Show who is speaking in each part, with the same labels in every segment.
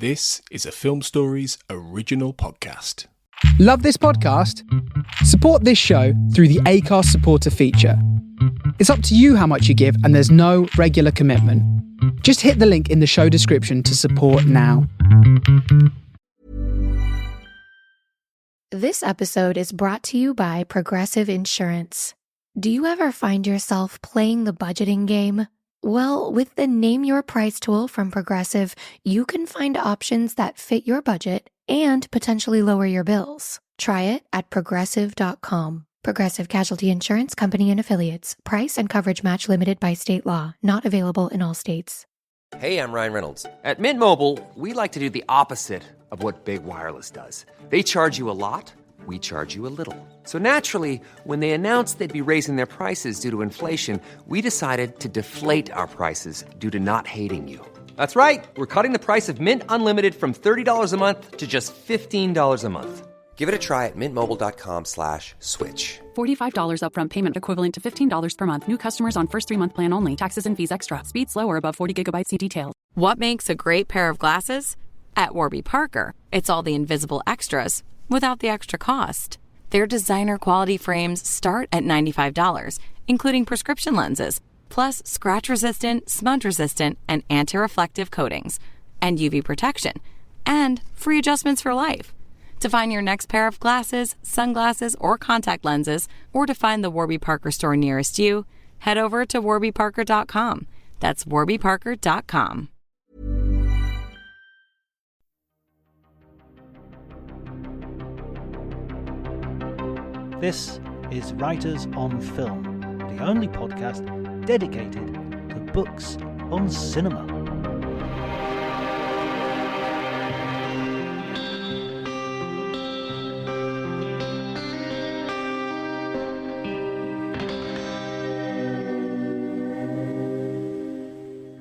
Speaker 1: This is a Film Stories original podcast.
Speaker 2: Love this podcast? Support this show through the Acast supporter feature. It's up to you how much you give, and there's no regular commitment. Just hit the link in the show description to support now.
Speaker 3: This episode is brought to you by Progressive Insurance. Do you ever find yourself playing the budgeting game? Well, with the Name Your Price tool from Progressive, you can find options that fit your budget and potentially lower your bills. Try it at Progressive.com. Progressive Casualty Insurance Company and Affiliates. Price and coverage match limited by state law. Not available in all states.
Speaker 4: Hey, I'm Ryan Reynolds. At Mint Mobile, we like to do the opposite of what Big Wireless does. They charge you a lot, we charge you a little. So naturally, when they announced they'd be raising their prices due to inflation, we decided to deflate our prices due to not hating you. That's right. We're cutting the price of Mint Unlimited from $30 a month to just $15 a month. Give it a try at mintmobile.com/switch.
Speaker 5: $45 upfront payment equivalent to $15 per month. New customers on first 3-month plan only. Taxes and fees extra. Speed slower above 40 gigabytes. See details.
Speaker 6: What makes a great pair of glasses? At Warby Parker, it's all the invisible extras without the extra cost. Their designer quality frames start at $95, including prescription lenses, plus scratch-resistant, smudge-resistant, and anti-reflective coatings, and UV protection, and free adjustments for life. To find your next pair of glasses, sunglasses, or contact lenses, or to find the Warby Parker store nearest you, head over to warbyparker.com. That's warbyparker.com.
Speaker 7: This is Writers on Film, the only podcast dedicated to books on cinema.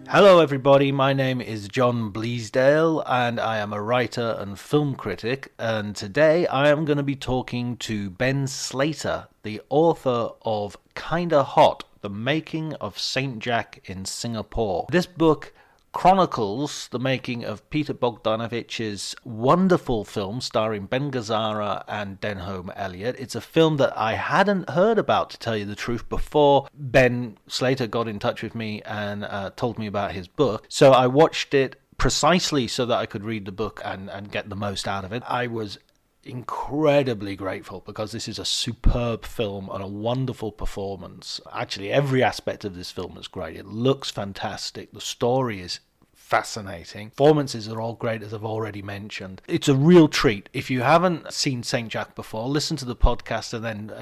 Speaker 7: Hello everybody, my name is John Bleasdale and I am a writer and film critic, and today I am going to be talking to Ben Slater, the author of Kinda Hot, The Making of Saint Jack in Singapore. This book chronicles the making of Peter Bogdanovich's wonderful film starring Ben Gazzara and Denholm Elliott. It's a film that I hadn't heard about, to tell you the truth, before Ben Slater got in touch with me and told me about his book. So I watched it precisely so that I could read the book and get the most out of it. I was incredibly grateful because this is a superb film and a wonderful performance. Actually, every aspect of this film is great. It looks fantastic. The story is fascinating. Performances are all great, as I've already mentioned. It's a real treat. If you haven't seen Saint Jack before, listen to the podcast and then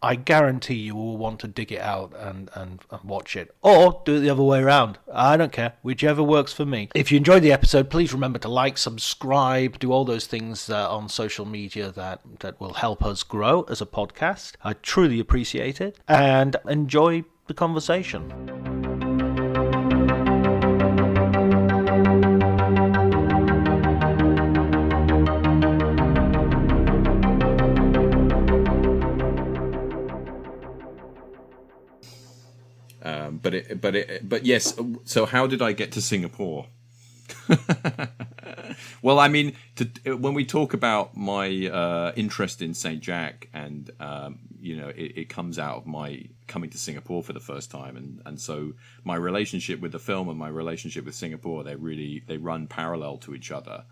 Speaker 7: I guarantee you will want to dig it out and watch it. Or do it the other way around. I don't care. Whichever works for me. If you enjoyed the episode, please remember to like, subscribe, do all those things on social media that will help us grow as a podcast. I truly appreciate it. And enjoy the conversation.
Speaker 8: But yes. So how did I get to Singapore? Well, I mean, when we talk about my interest in Saint Jack, and it comes out of my coming to Singapore for the first time, and so my relationship with the film and my relationship with Singapore, they run parallel to each other.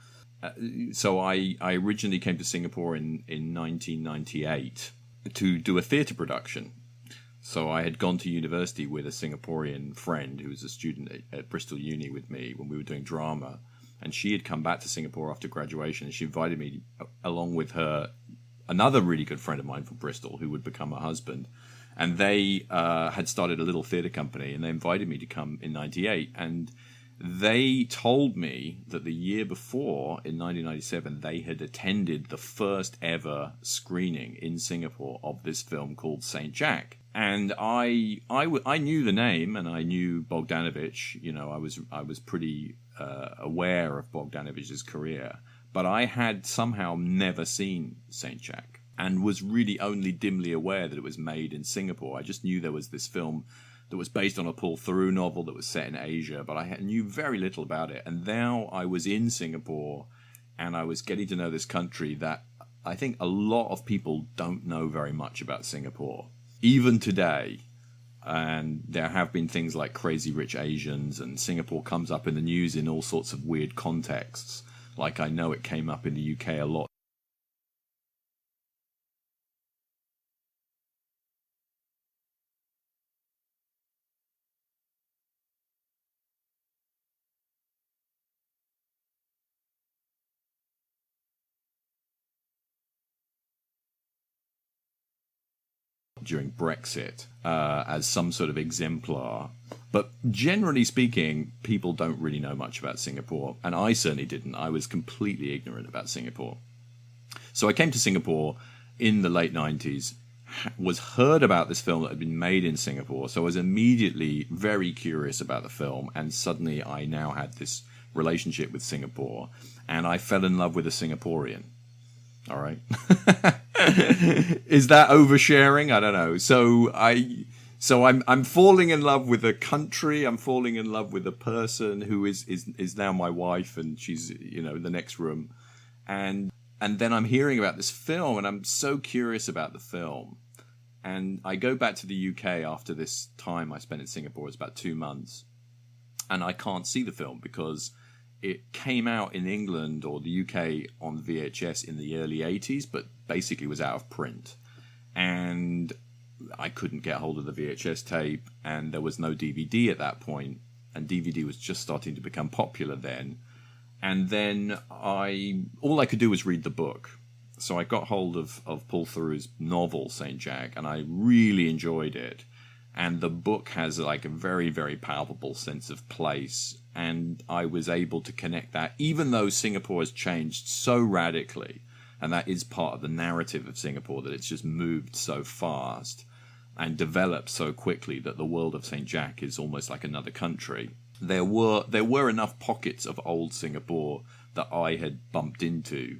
Speaker 8: So I originally came to Singapore in 1998 to do a theatre production. So I had gone to university with a Singaporean friend who was a student at Bristol Uni with me when we were doing drama. And she had come back to Singapore after graduation, and she invited me, along with her, another really good friend of mine from Bristol who would become her husband. And they had started a little theatre company, and they invited me to come in 98. And they told me that the year before, in 1997, they had attended the first ever screening in Singapore of this film called Saint Jack. And I knew the name, and I knew Bogdanovich. I was pretty aware of Bogdanovich's career, but I had somehow never seen Saint Jack, and was really only dimly aware that it was made in Singapore. I just knew there was this film that was based on a Paul Theroux novel that was set in Asia, but I knew very little about it. And now I was in Singapore, and I was getting to know this country that I think a lot of people don't know very much about Singapore, even today. And there have been things like Crazy Rich Asians, and Singapore comes up in the news in all sorts of weird contexts. Like I know it came up in the UK a lot. During Brexit as some sort of exemplar. But generally speaking, people don't really know much about Singapore. And I certainly didn't. I was completely ignorant about Singapore. So I came to Singapore in the late 90s, was heard about this film that had been made in Singapore. So I was immediately very curious about the film. And suddenly I now had this relationship with Singapore. And I fell in love with a Singaporean. All right. Is that oversharing? I don't know. So I'm falling in love with a country. I'm falling in love with a person who is now my wife, and she's, you know, in the next room. And then I'm hearing about this film, and I'm so curious about the film. And I go back to the UK after this time I spent in Singapore. It's about 2 months. And I can't see the film because it came out in England or the UK on VHS in the early 80s, but basically was out of print. And I couldn't get hold of the VHS tape, and there was no DVD at that point, and DVD was just starting to become popular then. And then all I could do was read the book. So I got hold of Paul Theroux's novel, St. Jack, and I really enjoyed it. And the book has like a very, very palpable sense of place. And I was able to connect that, even though Singapore has changed so radically. And that is part of the narrative of Singapore, that it's just moved so fast and developed so quickly that the world of St. Jack is almost like another country. There were enough pockets of old Singapore that I had bumped into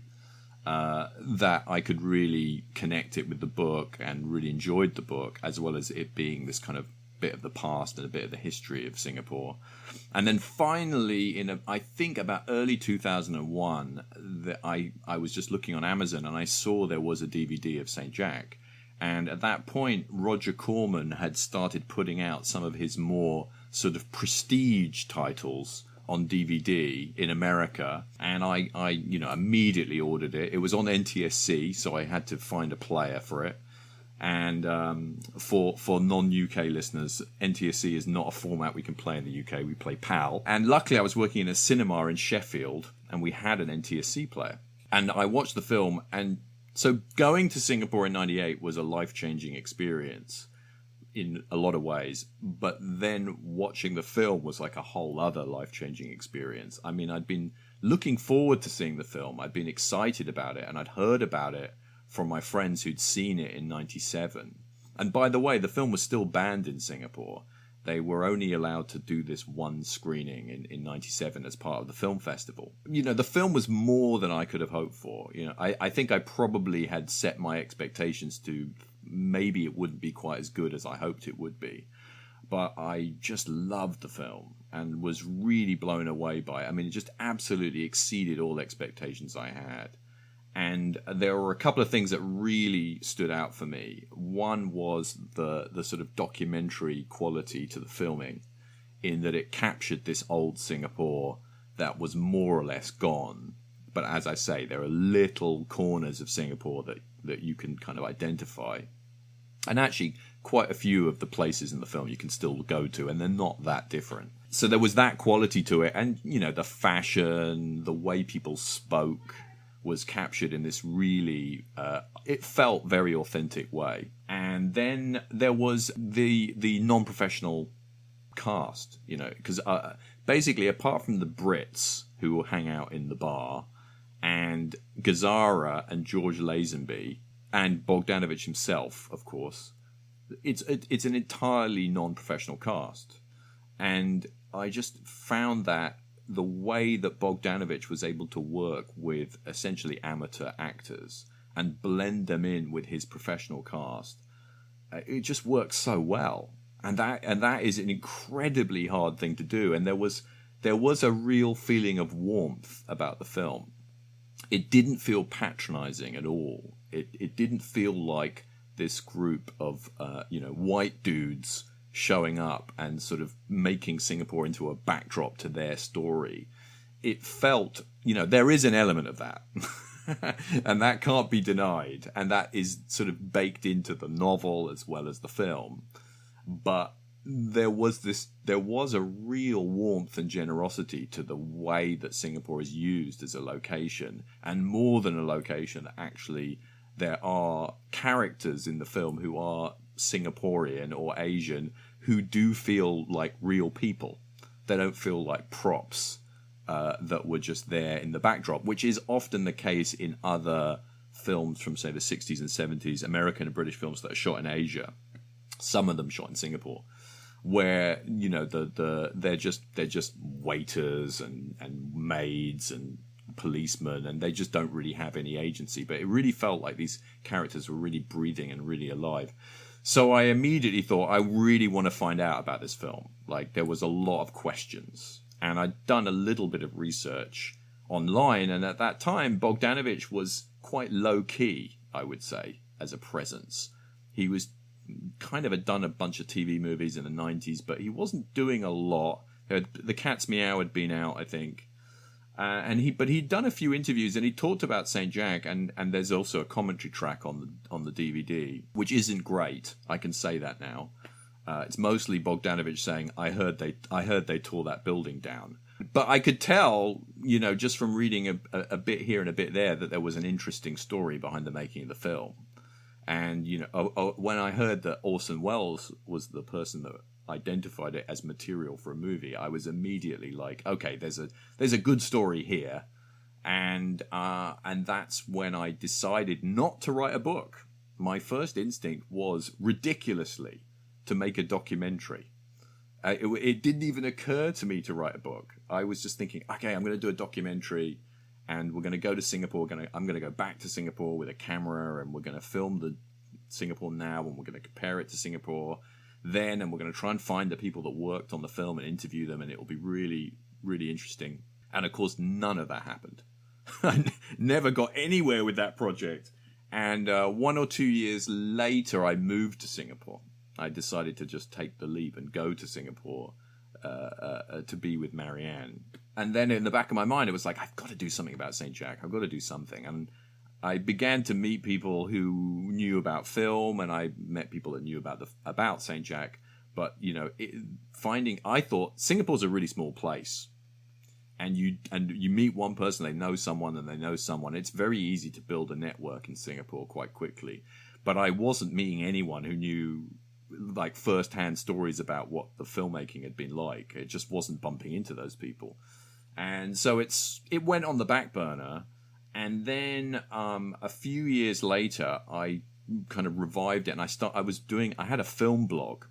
Speaker 8: that I could really connect it with the book and really enjoyed the book, as well as it being this kind of bit of the past and a bit of the history of Singapore. And then finally, I think about early 2001, that I was just looking on Amazon and I saw there was a DVD of St. Jack. And at that point, Roger Corman had started putting out some of his more sort of prestige titles on DVD in America, and I immediately ordered it. It was on NTSC, so I had to find a player for it. And for non-UK listeners, NTSC is not a format we can play in the UK. We play PAL. And luckily, I was working in a cinema in Sheffield, and we had an NTSC player. And I watched the film, and so going to Singapore in '98 was a life-changing experience in a lot of ways, but then watching the film was like a whole other life-changing experience. I mean, I'd been looking forward to seeing the film. I'd been excited about it, and I'd heard about it from my friends who'd seen it in '97. And by the way, the film was still banned in Singapore. They were only allowed to do this one screening in '97 as part of the film festival. You know, the film was more than I could have hoped for. You know, I think I probably had set my expectations to maybe it wouldn't be quite as good as I hoped it would be. But I just loved the film and was really blown away by it. I mean, it just absolutely exceeded all expectations I had. And there were a couple of things that really stood out for me. One was the sort of documentary quality to the filming, in that it captured this old Singapore that was more or less gone. But as I say, there are little corners of Singapore that you can kind of identify. And actually, quite a few of the places in the film you can still go to, and they're not that different. So there was that quality to it. And, you know, the fashion, the way people spoke was captured in this really, it felt very authentic way. And then there was the non-professional cast, you know, because basically apart from the Brits who will hang out in the bar, and Gazzara and George Lazenby, and Bogdanovich himself, of course, it's an entirely non-professional cast. And I just found that the way that Bogdanovich was able to work with essentially amateur actors and blend them in with his professional cast, it just works so well. and that is an incredibly hard thing to do. And there was a real feeling of warmth about the film. It didn't feel patronizing at all. It didn't feel like this group of white dudes showing up and sort of making Singapore into a backdrop to their story. It felt, there is an element of that. And that can't be denied. And that is sort of baked into the novel as well as the film. But there was a real warmth and generosity to the way that Singapore is used as a location, and more than a location, actually, there are characters in the film who are Singaporean or Asian who do feel like real people. They don't feel like props that were just there in the backdrop, which is often the case in other films from, say, the 60s and 70s, American and British films that are shot in Asia. Some of them shot in Singapore, where they're just waiters and maids and policemen, and they just don't really have any agency. But it really felt like these characters were really breathing and really alive. So I immediately thought, I really want to find out about this film. Like, there was a lot of questions, and I'd done a little bit of research online, and at that time Bogdanovich was quite low key, I would say, as a presence. He was kind of had done a bunch of TV movies in the 90s, but he wasn't doing a lot. The Cat's Meow had been out, I think. But he'd done a few interviews, and he talked about St. Jack, and there's also a commentary track on the DVD, which isn't great. I can say that now. It's mostly Bogdanovich saying, I heard they tore that building down. But I could tell, just from reading a bit here and a bit there, that there was an interesting story behind the making of the film. And, when I heard that Orson Welles was the person that identified it as material for a movie, I was immediately like, okay, there's a good story here. And that's when I decided not to write a book. My first instinct was, ridiculously, to make a documentary. It didn't even occur to me to write a book. I was just thinking, okay, I'm going to do a documentary, and we're going to go to Singapore. I'm going to go back to Singapore with a camera, and we're going to film the Singapore now, and we're going to compare it to Singapore then, and we're going to try and find the people that worked on the film and interview them, and it will be really, really interesting. And of course, none of that happened. I never got anywhere with that project. And 1 or 2 years later, I moved to Singapore. I decided to just take the leap and go to Singapore to be with Marianne. And then in the back of my mind, it was like, I've got to do something about St. Jack. I've got to do something. And I began to meet people who knew about film, and I met people that knew about St. Jack. But, I thought Singapore's a really small place. And you meet one person, they know someone, and they know someone. It's very easy to build a network in Singapore quite quickly. But I wasn't meeting anyone who knew like first-hand stories about what the filmmaking had been like. It just wasn't bumping into those people. And so it went on the back burner. And then a few years later, I kind of revived it, and I had a film blog.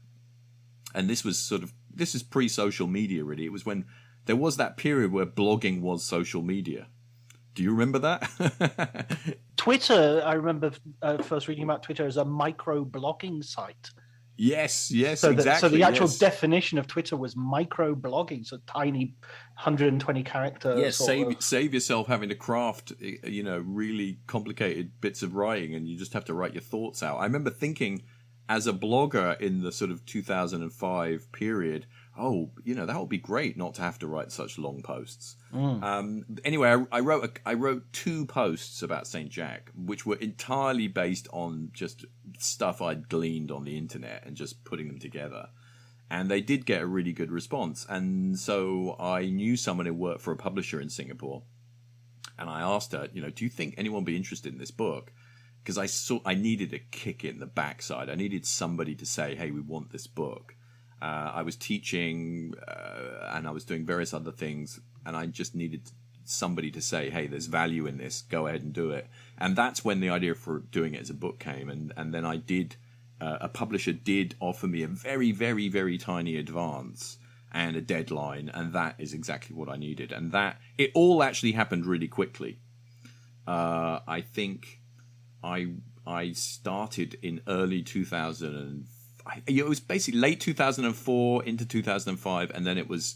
Speaker 8: And this is pre-social media, really. It was when there was that period where blogging was social media. Do you remember that?
Speaker 9: Twitter, I remember first reading about Twitter as a micro-blogging site.
Speaker 8: Yes,
Speaker 9: exactly. So the actual
Speaker 8: yes.
Speaker 9: definition of Twitter was micro-blogging, so tiny 120 characters.
Speaker 8: Yes, save yourself having to craft, really complicated bits of writing, and you just have to write your thoughts out. I remember thinking, as a blogger in the sort of 2005 period, that would be great not to have to write such long posts. Anyway, I wrote 2 posts about St. Jack, which were entirely based on just stuff I'd gleaned on the internet and just putting them together. And they did get a really good response. And so I knew someone who worked for a publisher in Singapore. And I asked her, do you think anyone would be interested in this book? Because I needed a kick in the backside. I needed somebody to say, hey, we want this book. I was teaching and I was doing various other things, and I just needed somebody to say, hey, there's value in this, go ahead and do it. And that's when the idea for doing it as a book came. And then I did, a publisher did offer me a very, very, very tiny advance and a deadline, and that is exactly what I needed. And that, it all actually happened really quickly. I think I started in early 2000, it was basically late 2004 into 2005, and then it was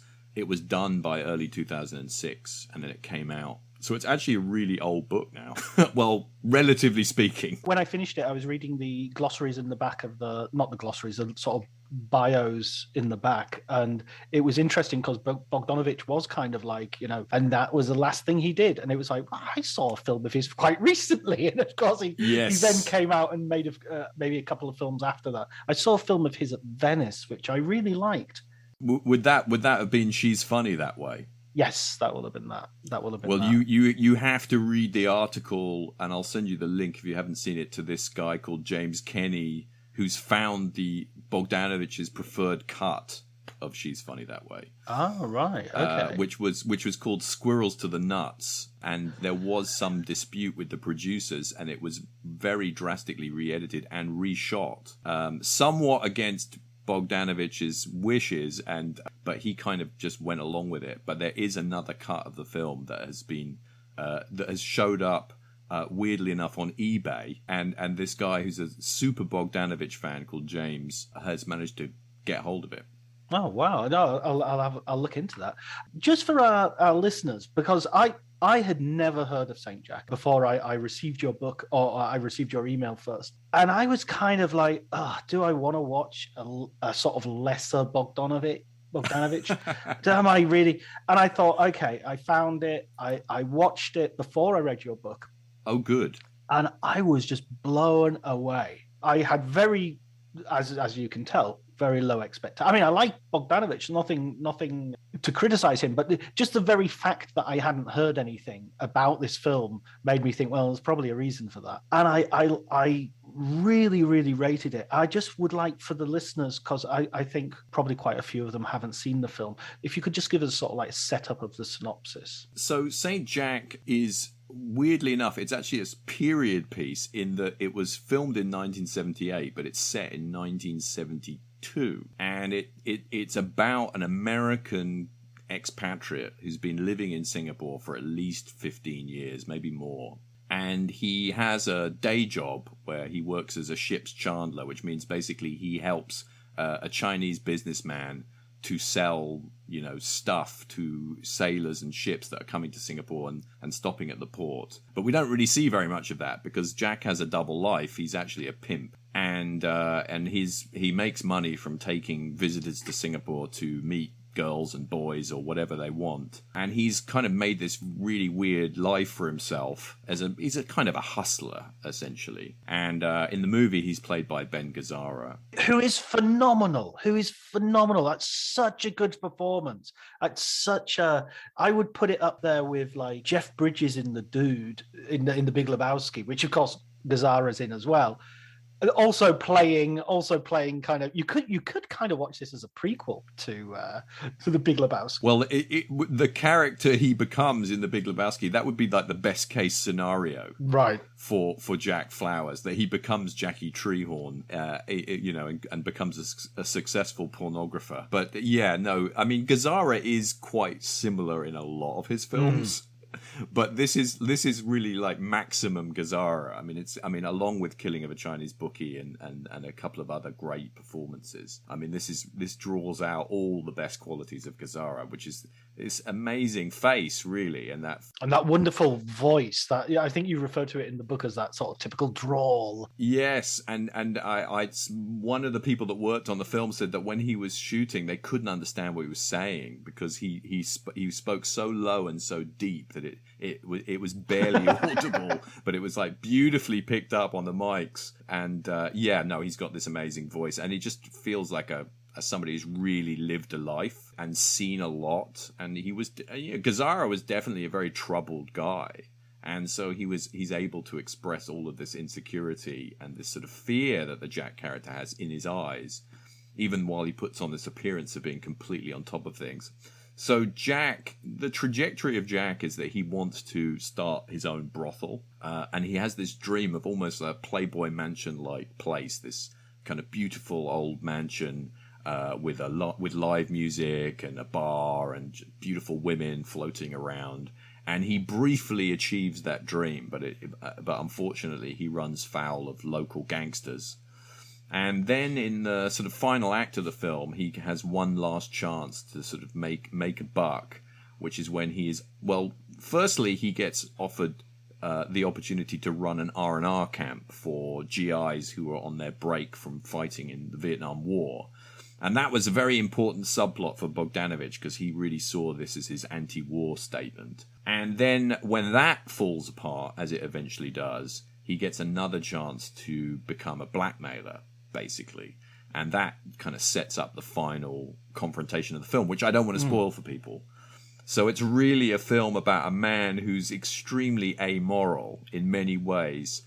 Speaker 8: done by early 2006, and then it came out. So it's actually a really old book now. Well, relatively speaking.
Speaker 9: When I finished it, I was reading the glossaries in the back of not the glossaries, the sort of bios in the back. And it was interesting because Bogdanovich was kind of like, and that was the last thing he did. And it was like, I saw a film of his quite recently. And of course, he then came out and made maybe a couple of films after that. I saw a film of his at Venice, which I really liked.
Speaker 8: Would that have been She's Funny That Way?
Speaker 9: Yes, that will have been that. That will have been.
Speaker 8: Well,
Speaker 9: that.
Speaker 8: you have to read the article, and I'll send you the link if you haven't seen it, to this guy called James Kenny, who's found the Bogdanovich's preferred cut of She's Funny That Way.
Speaker 9: Oh, right, okay.
Speaker 8: Which was called Squirrels to the Nuts, and there was some dispute with the producers, and it was very drastically re-edited and reshot, somewhat against Bogdanovich's wishes, but he kind of just went along with it. But there is another cut of the film that has showed up weirdly enough on eBay, and this guy who's a super Bogdanovich fan called James has managed to get hold of it.
Speaker 9: Oh wow! No, I'll look into that. Just for our listeners, because I had never heard of Saint Jack before I received your book, or I received your email first. And I was kind of like, do I want to watch a sort of lesser Bogdanovich? Am I really? And I thought, okay, I found it. I watched it before I read your book.
Speaker 8: Oh, good.
Speaker 9: And I was just blown away. I had as you can tell, very low expectations. I mean, I like Bogdanovich, nothing to criticize him, but just the very fact that I hadn't heard anything about this film made me think, well, there's probably a reason for that. And I really, really rated it. I just would like for the listeners, because I think probably quite a few of them haven't seen the film, if you could just give us sort of like a setup of the synopsis.
Speaker 8: So Saint Jack is, weirdly enough, it's actually a period piece in that it was filmed in 1978, but it's set in 1972. And it's about an American expatriate who's been living in Singapore for at least 15 years, maybe more. And he has a day job where he works as a ship's chandler, which means basically he helps a Chinese businessman to sell, stuff to sailors and ships that are coming to Singapore and stopping at the port. But we don't really see very much of that because Jack has a double life. He's actually a pimp. And he makes money from taking visitors to Singapore to meet girls and boys or whatever they want. And he's kind of made this really weird life for himself he's a kind of a hustler, essentially. And in the movie, he's played by Ben Gazzara.
Speaker 9: Who is phenomenal. That's such a good performance. I would put it up there with like Jeff Bridges in The Dude, in the Big Lebowski, which of course Gazzara's in as well. Also playing kind of, you could kind of watch this as a prequel to the Big Lebowski.
Speaker 8: Well, the character he becomes in the Big Lebowski, that would be like the best case scenario,
Speaker 9: right? For
Speaker 8: Jack Flowers, that he becomes Jackie Treehorn, and becomes a successful pornographer. But yeah, no, I mean Gazzara is quite similar in a lot of his films. But this is really like maximum Gazzara. I mean, along with Killing of a Chinese Bookie and a couple of other great performances. I mean, this draws out all the best qualities of Gazzara, which is this amazing face, really, and that
Speaker 9: wonderful voice. That I think you refer to it in the book as that sort of typical drawl.
Speaker 8: Yes, and I one of the people that worked on the film said that when he was shooting, they couldn't understand what he was saying because he spoke so low and so deep that it was barely audible, but it was like beautifully picked up on the mics. And he's got this amazing voice, and he just feels like somebody who's really lived a life and seen a lot. And Gazzara was definitely a very troubled guy, and so he's able to express all of this insecurity and this sort of fear that the Jack character has in his eyes, even while he puts on this appearance of being completely on top of things. So Jack, the trajectory of Jack is that he wants to start his own brothel, and he has this dream of almost a Playboy Mansion-like place, this kind of beautiful old mansion with live music and a bar and beautiful women floating around. And he briefly achieves that dream, but unfortunately he runs foul of local gangsters. And then in the sort of final act of the film, he has one last chance to sort of make a buck, which is when he is, well, firstly, he gets offered the opportunity to run an R&R camp for GIs who are on their break from fighting in the Vietnam War. And that was a very important subplot for Bogdanovich because he really saw this as his anti-war statement. And then when that falls apart, as it eventually does, he gets another chance to become a blackmailer, basically. And that kind of sets up the final confrontation of the film, which I don't want to spoil for people. So it's really a film about a man who's extremely amoral in many ways,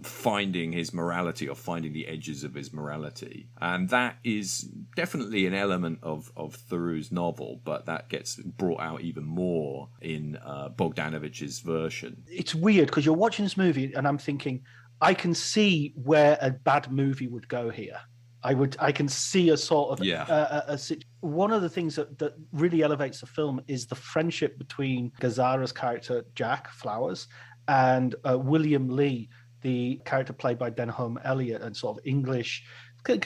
Speaker 8: finding his morality or finding the edges of his morality. And that is definitely an element of Theroux's novel, but that gets brought out even more in Bogdanovich's version.
Speaker 9: It's weird because you're watching this movie and I'm thinking, I can see where a bad movie would go here. I can see a sort of one of the things that really elevates the film is the friendship between Gazzara's character Jack Flowers and William Lee, the character played by Denholm Elliott, and sort of English,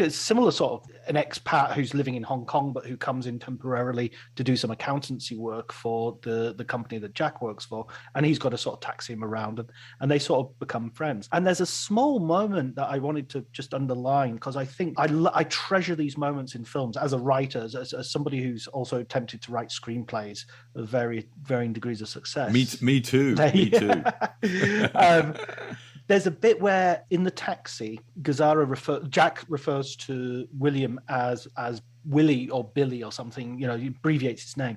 Speaker 9: similar sort of an expat who's living in Hong Kong but who comes in temporarily to do some accountancy work for the company that Jack works for, and he's got to sort of taxi him around, and they sort of become friends. And there's a small moment that I wanted to just underline because I think I treasure these moments in films as a writer, as somebody who's also attempted to write screenplays of varying degrees of success.
Speaker 8: Me too. Me too.
Speaker 9: There's a bit where in the taxi, Jack refers to William as Willie or Billy or something. You know, he abbreviates his name,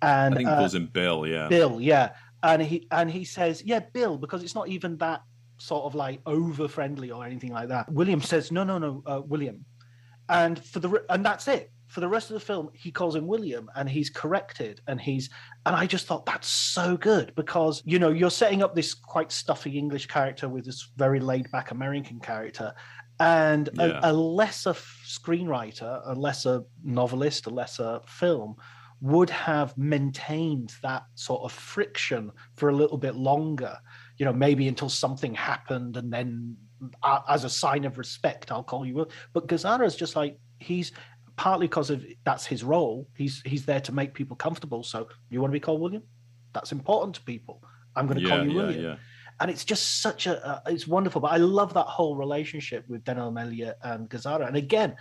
Speaker 9: and
Speaker 8: I think he calls him Bill. Yeah,
Speaker 9: Bill. Yeah, and he says, "Yeah, Bill," because it's not even that sort of like over friendly or anything like that. William says, "No, William," and that's it. For the rest of the film, he calls him William, and he's corrected, and I just thought that's so good because, you're setting up this quite stuffy English character with this very laid-back American character, and a lesser screenwriter, a lesser novelist, a lesser film would have maintained that sort of friction for a little bit longer, maybe until something happened, and then as a sign of respect, I'll call you Will. But Gazzara is just like, he's partly because of that's his role. He's there to make people comfortable. So you want to be called William? That's important to people. I'm going to call you William. Yeah. And it's just such it's wonderful. But I love that whole relationship with Denholm Elliott and Gazzara. And again,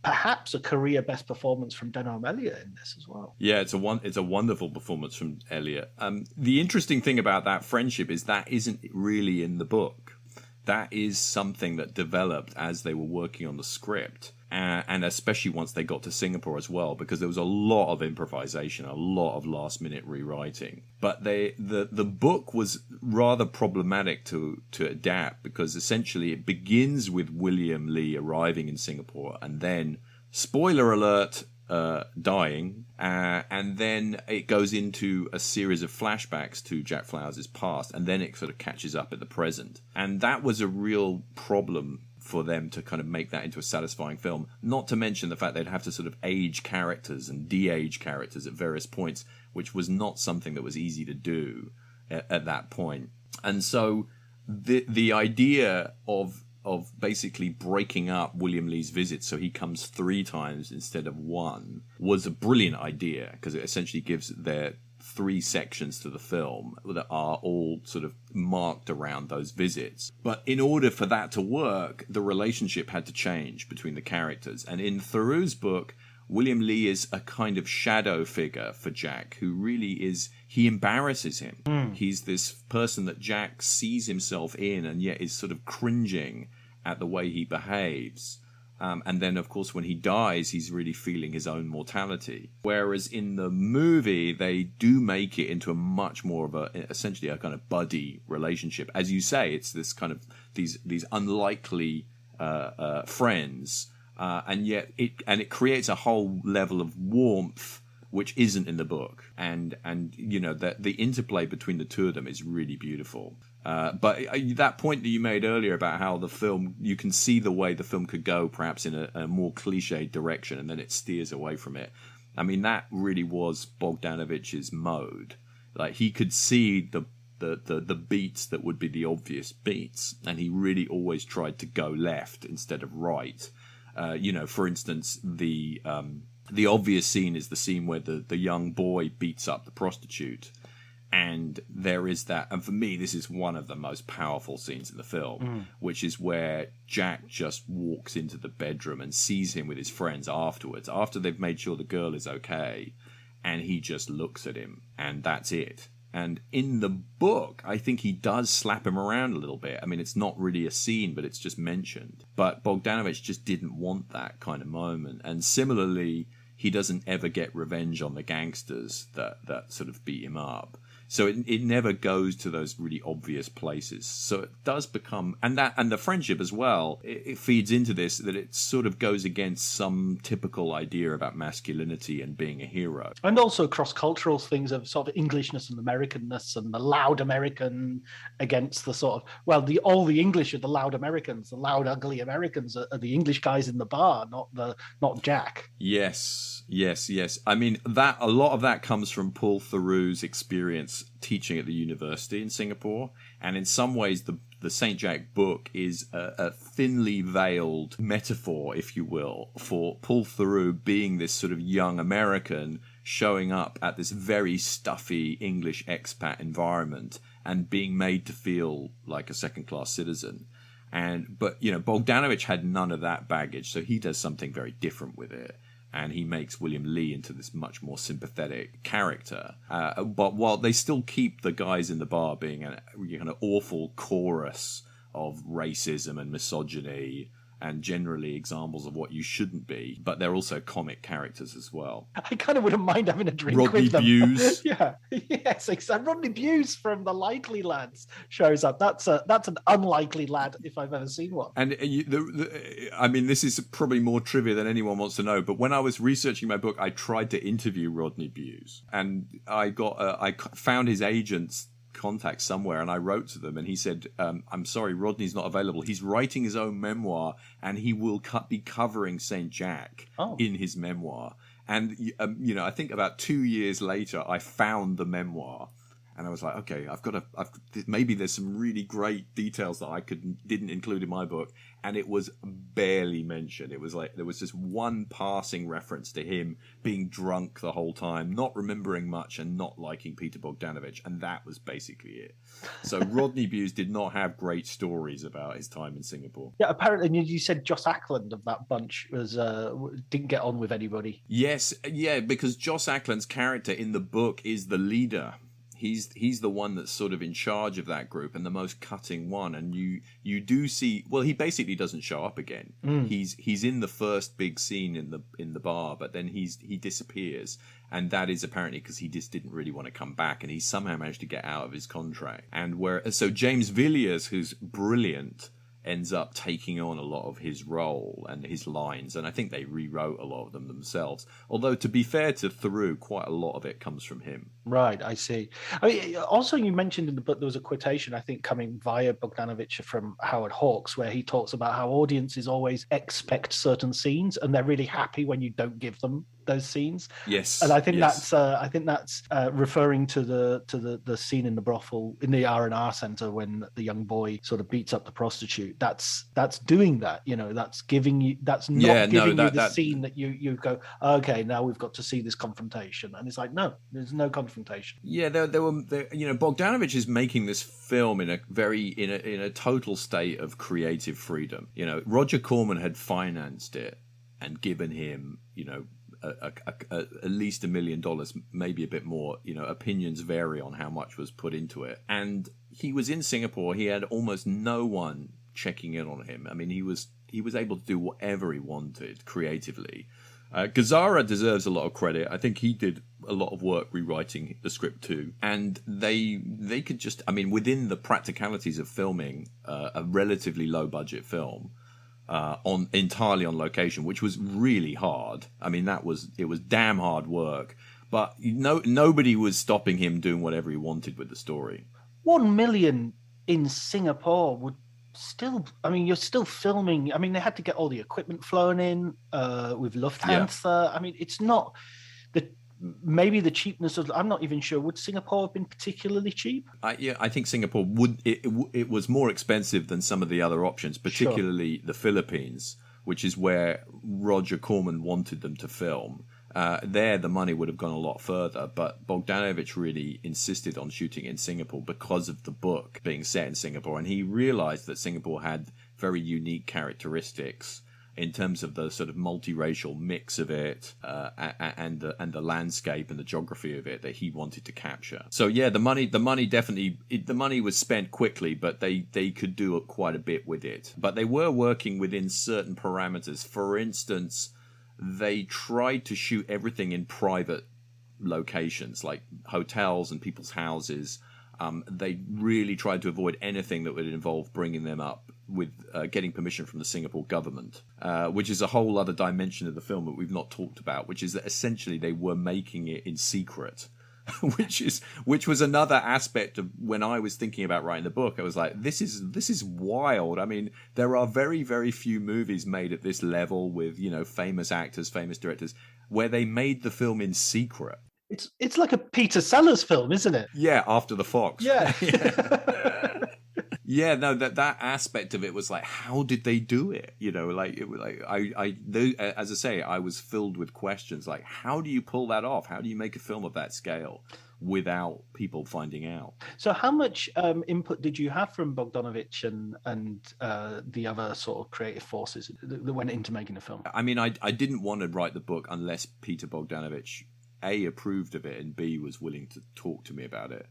Speaker 9: perhaps a career best performance from Denholm Elliott in this as well.
Speaker 8: Yeah, it's a wonderful performance from Elliott. The interesting thing about that friendship is that isn't really in the book. That is something that developed as they were working on the script. And especially once they got to Singapore as well, because there was a lot of improvisation, a lot of last-minute rewriting. But the book was rather problematic to adapt because essentially it begins with William Lee arriving in Singapore and then, spoiler alert, dying, and then it goes into a series of flashbacks to Jack Flowers' past, and then it sort of catches up at the present. And that was a real problem for them to kind of make that into a satisfying film, not to mention the fact they'd have to sort of age characters and de-age characters at various points, which was not something that was easy to do at that point. And so the idea of basically breaking up William Lee's visit so he comes 3 times instead of 1 was a brilliant idea, because it essentially gives their 3 sections to the film that are all sort of marked around those visits. But in order for that to work, the relationship had to change between the characters. And in Theroux's book, William Lee is a kind of shadow figure for Jack, who really he embarrasses him. He's this person that Jack sees himself in and yet is sort of cringing at the way he behaves. And then, of course, when he dies, he's really feeling his own mortality. Whereas in the movie, they do make it into a much more of essentially a kind of buddy relationship. As you say, it's this kind of these unlikely friends, and yet it creates a whole level of warmth which isn't in the book. And the interplay between the two of them is really beautiful. But that point that you made earlier about how the film, you can see the way the film could go perhaps in a more cliched direction, and then it steers away from it. I mean, that really was Bogdanovich's mode. Like, he could see the the beats that would be the obvious beats, and he really always tried to go left instead of right. For instance, the obvious scene is the scene where the young boy beats up the prostitute. And there is that, and for me, this is one of the most powerful scenes in the film, which is where Jack just walks into the bedroom and sees him with his friends afterwards, after they've made sure the girl is okay, and he just looks at him, and that's it. And in the book, I think he does slap him around a little bit. I mean, it's not really a scene, but it's just mentioned. But Bogdanovich just didn't want that kind of moment. And similarly, he doesn't ever get revenge on the gangsters that sort of beat him up. So it never goes to those really obvious places. So it does become, and the friendship as well, it feeds into this, that it sort of goes against some typical idea about masculinity and being a hero.
Speaker 9: And also cross-cultural things of sort of Englishness and Americanness, and the loud American against the sort of, well, all the English are the loud Americans, the loud, ugly Americans are the English guys in the bar, not Jack.
Speaker 8: Yes. I mean, a lot of that comes from Paul Theroux's experience teaching at the university in Singapore. And in some ways, the St. Jack book is a thinly veiled metaphor, if you will, for Paul Theroux being this sort of young American showing up at this very stuffy English expat environment and being made to feel like a second-class citizen. But Bogdanovich had none of that baggage, so he does something very different with it. And he makes William Lee into this much more sympathetic character. But while they still keep the guys in the bar being an awful chorus of racism and misogyny and generally examples of what you shouldn't be, but they're also comic characters as well.
Speaker 9: I kind of wouldn't mind having a drink
Speaker 8: Rodney
Speaker 9: with them.
Speaker 8: Buse.
Speaker 9: Yes, exactly. Rodney Buse from The Likely Lads shows up. That's an unlikely lad if I've ever seen one.
Speaker 8: And I mean, this is probably more trivia than anyone wants to know, but when I was researching my book, I tried to interview Rodney Buse, and I found his agent's contact somewhere, and I wrote to them, and he said, I'm sorry, Rodney's not available. He's writing his own memoir, and he will be covering St. Jack in his memoir. And I think about 2 years later, I found the memoir, and I was like, okay, maybe there's some really great details that I didn't include in my book. And it was barely mentioned. It was like there was just one passing reference to him being drunk the whole time, not remembering much, and not liking Peter Bogdanovich, and that was basically it. So Rodney Buse did not have great stories about his time in Singapore.
Speaker 9: Yeah, apparently you said Joss Ackland of that bunch didn't get on with anybody.
Speaker 8: Yes, yeah, because Joss Ackland's character in the book is the leader. He's the one that's sort of in charge of that group and the most cutting one. And you do see, well, he basically doesn't show up again. He's in the first big scene in the bar, but then he disappears, and that is apparently because he just didn't really want to come back, and he somehow managed to get out of his contract. And so James Villiers, who's brilliant, ends up taking on a lot of his role and his lines, and I think they rewrote a lot of them themselves. Although, to be fair to Theroux, quite a lot of it comes from him.
Speaker 9: Right, I see. I mean, also, you mentioned in the book there was a quotation, I think, coming via Bogdanovich from Howard Hawks, where he talks about how audiences always expect certain scenes, and they're really happy when you don't give them those scenes.
Speaker 8: Yes,
Speaker 9: and I think that's referring to the scene in the brothel in the R&R center when the young boy sort of beats up the prostitute. That's doing that. That's giving you. That's not giving you the scene that you go, okay, now we've got to see this confrontation, and it's like, no, there's no confrontation.
Speaker 8: Yeah, Bogdanovich is making this film in a total state of creative freedom. Roger Corman had financed it and given him, at least $1 million, maybe a bit more. Opinions vary on how much was put into it. And he was in Singapore. He had almost no one checking in on him. I mean, he was able to do whatever he wanted creatively. Gazzara deserves a lot of credit. I think he did a lot of work rewriting the script too. And they could just, within the practicalities of filming a relatively low budget film, entirely on location, which was really hard. It was damn hard work, but nobody was stopping him doing whatever he wanted with the story.
Speaker 9: 1 million in Singapore would still, you're still filming. They had to get all the equipment flown in with Lufthansa. Yeah. It's not maybe the cheapness of, I'm not even sure, would Singapore have been particularly cheap?
Speaker 8: I think Singapore it was more expensive than some of the other options, particularly the Philippines, which is where Roger Corman wanted them to film. There, the money would have gone a lot further, but Bogdanovich really insisted on shooting in Singapore because of the book being set in Singapore, and he realized that Singapore had very unique characteristics in terms of the sort of multiracial mix of it, and the landscape and the geography of it that he wanted to capture. So yeah, the money was spent quickly, but they could do quite a bit with it. But they were working within certain parameters. For instance, they tried to shoot everything in private locations, like hotels and people's houses. They really tried to avoid anything that would involve bringing them up with getting permission from the Singapore government, which is a whole other dimension of the film that we've not talked about, which is that essentially they were making it in secret, which was another aspect of when I was thinking about writing the book. I was like, this is wild. I mean, there are very, very few movies made at this level with, famous actors, famous directors, where they made the film in secret.
Speaker 9: It's like a Peter Sellers film, isn't it?
Speaker 8: Yeah, After the Fox.
Speaker 9: Yeah.
Speaker 8: Yeah, no, that aspect of it was like, how did they do it? As I say, I was filled with questions like, how do you pull that off? How do you make a film of that scale without people finding out?
Speaker 9: So how much input did you have from Bogdanovich and the other sort of creative forces that went into making the film?
Speaker 8: I mean, I didn't want to write the book unless Peter Bogdanovich A, approved of it, and B, was willing to talk to me about it.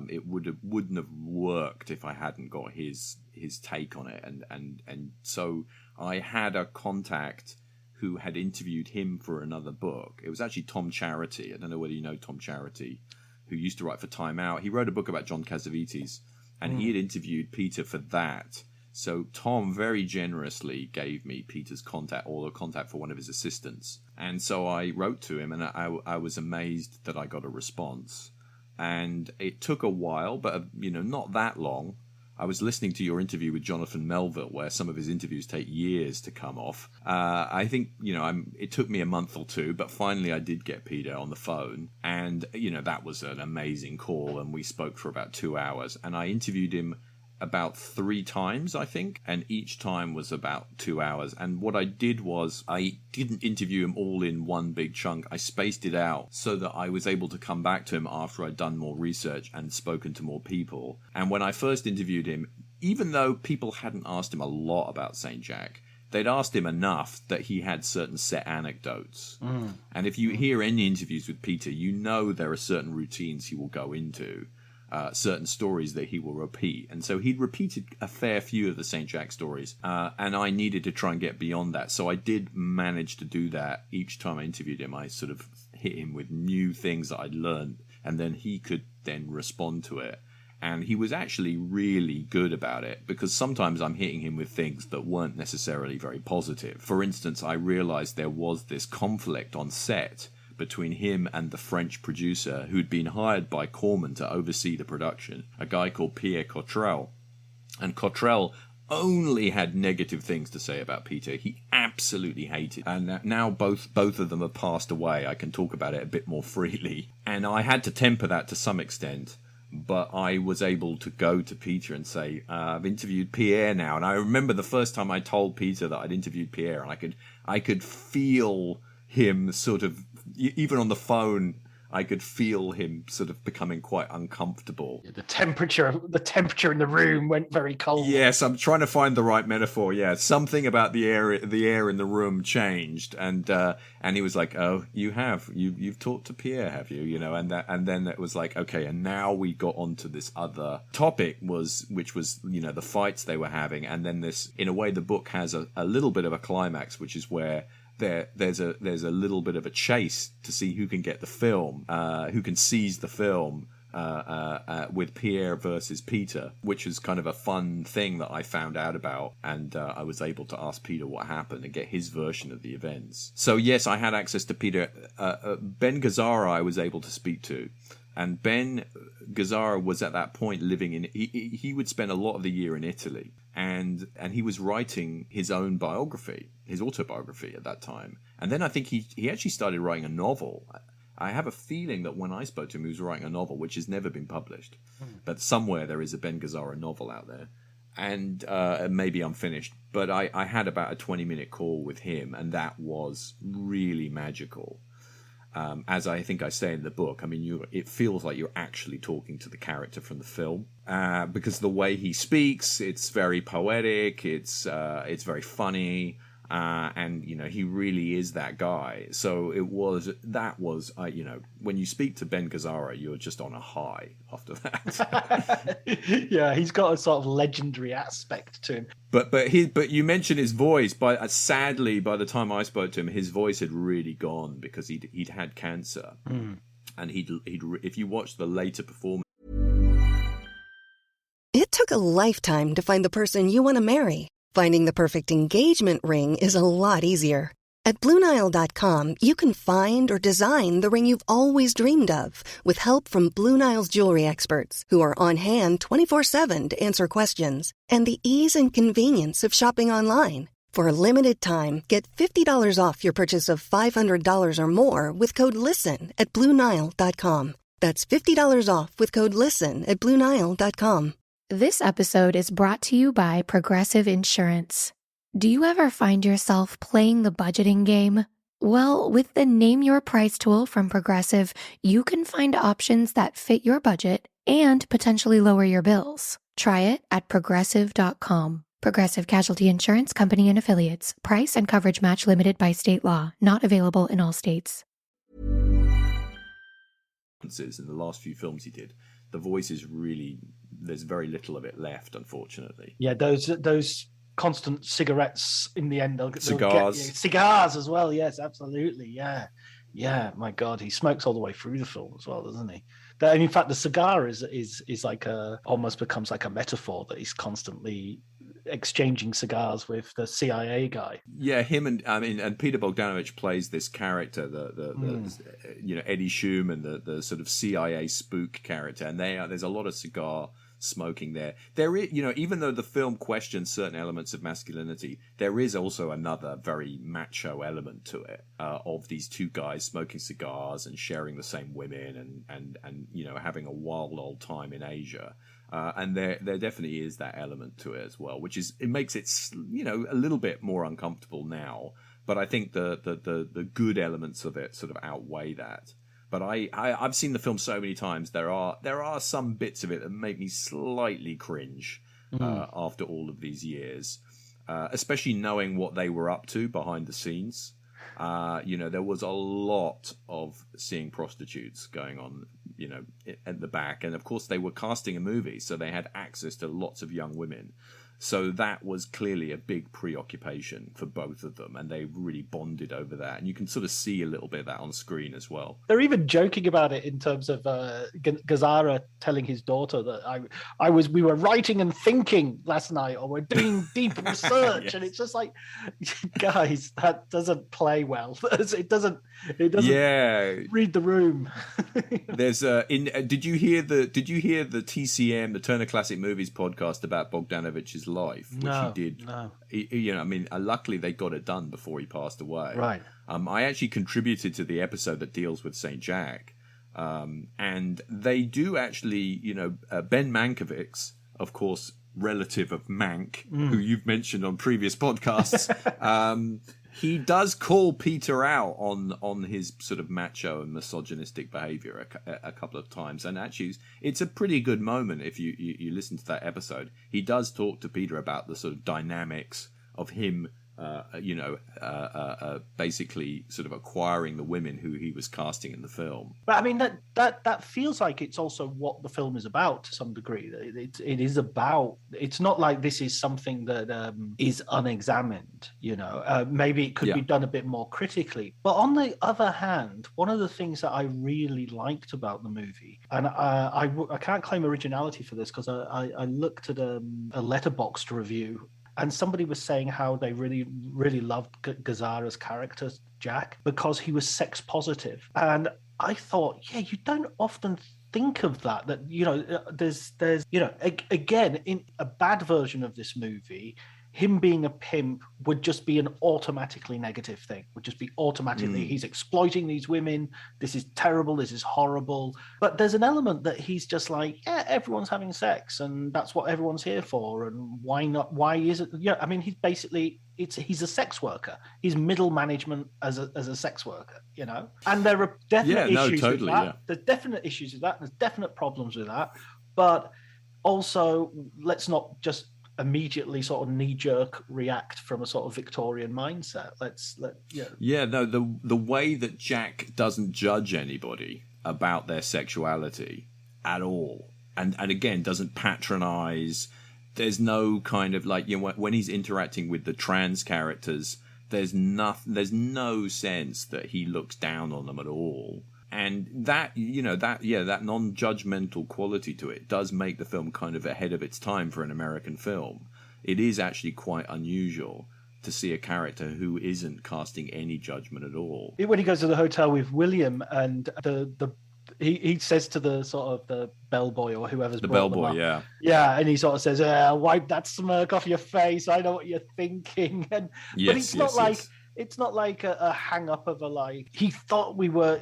Speaker 8: It wouldn't have worked if I hadn't got his take on it, and so I had a contact who had interviewed him for another book. It was actually Tom Charity. I don't know whether you know Tom Charity, who used to write for Time Out. He wrote a book about John Cassavetes, and he had interviewed Peter for that. So Tom very generously gave me Peter's contact, or a contact for one of his assistants. And so I wrote to him, and I was amazed that I got a response. And it took a while, but not that long. I was listening to your interview with Jonathan Melville, where some of his interviews take years to come off. I think, it took me a month or two, but finally I did get Peter on the phone. And, that was an amazing call, and we spoke for about 2 hours. And I interviewed him about 3 times, I think, and each time was about 2 hours. And what I did was I didn't interview him all in one big chunk. I spaced it out so that I was able to come back to him after I'd done more research and spoken to more people. And when I first interviewed him, even though people hadn't asked him a lot about St. Jack, they'd asked him enough that he had certain set anecdotes. And if you hear any interviews with Peter, there are certain routines he will go into. Certain stories that he will repeat. And so he'd repeated a fair few of the St. Jack stories, and I needed to try and get beyond that. So I did manage to do that. Each time I interviewed him, I sort of hit him with new things that I'd learned, and then he could then respond to it. And he was actually really good about it, because sometimes I'm hitting him with things that weren't necessarily very positive. For instance, I realized there was this conflict on set between him and the French producer who'd been hired by Corman to oversee the production, a guy called Pierre Cottrell. And Cottrell only had negative things to say about Peter. He absolutely hated. And now both of them have passed away. I can talk about it a bit more freely. And I had to temper that to some extent. But I was able to go to Peter and say, I've interviewed Pierre now. And I remember the first time I told Peter that I'd interviewed Pierre, and I could feel him sort of, even on the phone, I could feel him sort of becoming quite uncomfortable.
Speaker 9: The temperature in the room went very cold.
Speaker 8: Yes, I'm trying to find the right metaphor. Yeah, something about the air in the room changed, and he was like, "Oh, you've talked to Pierre, have you? And then it was like, okay, and now we got onto this other topic, which was the fights they were having, and then this, in a way, the book has a little bit of a climax, which is where there's a little bit of a chase to see who can get the film, who can seize the film, with Pierre versus Peter, which is kind of a fun thing that I found out about, and I was able to ask Peter what happened and get his version of the events. So yes, I had access to Peter. Ben Gazzara I was able to speak to. And Ben Gazzara was at that point living in... He would spend a lot of the year in Italy. And he was writing his own biography, his autobiography at that time. And then I think he actually started writing a novel. I have a feeling that when I spoke to him, he was writing a novel which has never been published. But somewhere there is a Ben Gazzara novel out there. And maybe unfinished. But I had about a 20-minute call with him, and that was really magical. As I think I say in the book, I mean, it feels like you're actually talking to the character from the film, because the way he speaks, it's very poetic, it's very funny, and he really is that guy. So that was when you speak to Ben Gazzara, you're just on a high after that.
Speaker 9: Yeah, he's got a sort of legendary aspect to him.
Speaker 8: But you mentioned his voice. Sadly, by the time I spoke to him, his voice had really gone because he'd had cancer, and he'd if you watch the later performance.
Speaker 10: It took a lifetime to find the person you want to marry. Finding the perfect engagement ring is a lot easier. At BlueNile.com, you can find or design the ring you've always dreamed of, with help from Blue Nile's jewelry experts, who are on hand 24/7 to answer questions, and the ease and convenience of shopping online. For a limited time, get $50 off your purchase of $500 or more with code LISTEN at BlueNile.com. That's $50 off with code LISTEN at BlueNile.com.
Speaker 3: This episode is brought to you by Progressive Insurance. Do you ever find yourself playing the budgeting game? Well, with the Name Your Price tool from Progressive, you can find options that fit your budget and potentially lower your bills. Try it at Progressive.com. Progressive Casualty Insurance Company and Affiliates. Price and coverage match limited by state law. Not available in all states.
Speaker 8: In the last few films he did, the voice is really, there's very little of it left, unfortunately.
Speaker 9: Yeah, those constant cigarettes in the end.
Speaker 8: Cigars.
Speaker 9: Cigars as well, yes, absolutely, yeah. Yeah, my God, he smokes all the way through the film as well, doesn't he? And in fact, the cigar is like almost becomes like a metaphor that he's constantly exchanging cigars with the CIA guy.
Speaker 8: Yeah, him and Peter Bogdanovich plays this character, the Eddie Schumann, the sort of CIA spook character, and there's a lot of cigar smoking there. There is, even though the film questions certain elements of masculinity, there is also another very macho element to it, of these two guys smoking cigars and sharing the same women and having a wild old time in Asia. And there definitely is that element to it as well, it makes it a little bit more uncomfortable now. But I think the good elements of it sort of outweigh that. But I've seen the film so many times. There are some bits of it that make me slightly cringe after all of these years, especially knowing what they were up to behind the scenes. There was a lot of seeing prostitutes going on, at the back. And of course they were casting a movie, so they had access to lots of young women. So that was clearly a big preoccupation for both of them, and they really bonded over that. And you can sort of see a little bit of that on screen as well.
Speaker 9: They're even joking about it in terms of Gazzara telling his daughter that we were writing and thinking last night, or we're doing deep research. Yes. And it's just like, guys, that doesn't play well. It doesn't read the room.
Speaker 8: There's did you hear the TCM, the Turner Classic Movies podcast about Bogdanovich's life, which he did? No. Luckily they got it done before he passed away.
Speaker 9: Right.
Speaker 8: I actually contributed to the episode that deals with St. Jack, and they do actually, Ben Mankiewicz, of course, relative of Mank, who you've mentioned on previous podcasts. He does call Peter out on his sort of macho and misogynistic behavior a couple of times. And actually, it's a pretty good moment if you listen to that episode. He does talk to Peter about the sort of dynamics of him, basically sort of acquiring the women who he was casting in the film.
Speaker 9: But I mean, that feels like it's also what the film is about to some degree. It is about. It's not like this is something that is unexamined. Maybe it could be done a bit more critically. But on the other hand, one of the things that I really liked about the movie, and I can't claim originality for this because I looked at a Letterboxd review. And somebody was saying how they really, really loved Gazzara's character, Jack, because he was sex positive. And I thought, you don't often think of that, there's again, in a bad version of this movie, him being a pimp would just be an automatically negative thing, would just be automatically, he's exploiting these women. This is terrible. This is horrible. But there's an element that he's just like, yeah, everyone's having sex and that's what everyone's here for. And why not? Why is it? Yeah. I mean, he's basically, he's a sex worker. He's middle management as a sex worker, you know? And there are definite issues with that. Yeah. There's definite issues with that. There's definite problems with that. But also, let's not just immediately sort of knee-jerk react from a sort of Victorian mindset.
Speaker 8: The way that Jack doesn't judge anybody about their sexuality at all, and again doesn't patronize. There's no kind of like, you know, when he's interacting with the trans characters, there's no sense that he looks down on them at all. And that non-judgmental quality to it does make the film kind of ahead of its time for an American film. It is actually quite unusual to see a character who isn't casting any judgment at all.
Speaker 9: When he goes to the hotel with William, and he says to the sort of the bellboy or whoever's
Speaker 8: the bellboy,
Speaker 9: yeah, and he sort of says, "Wipe that smirk off your face. I know what you're thinking." And but it's not like. It's not like a hang up of a like he thought we were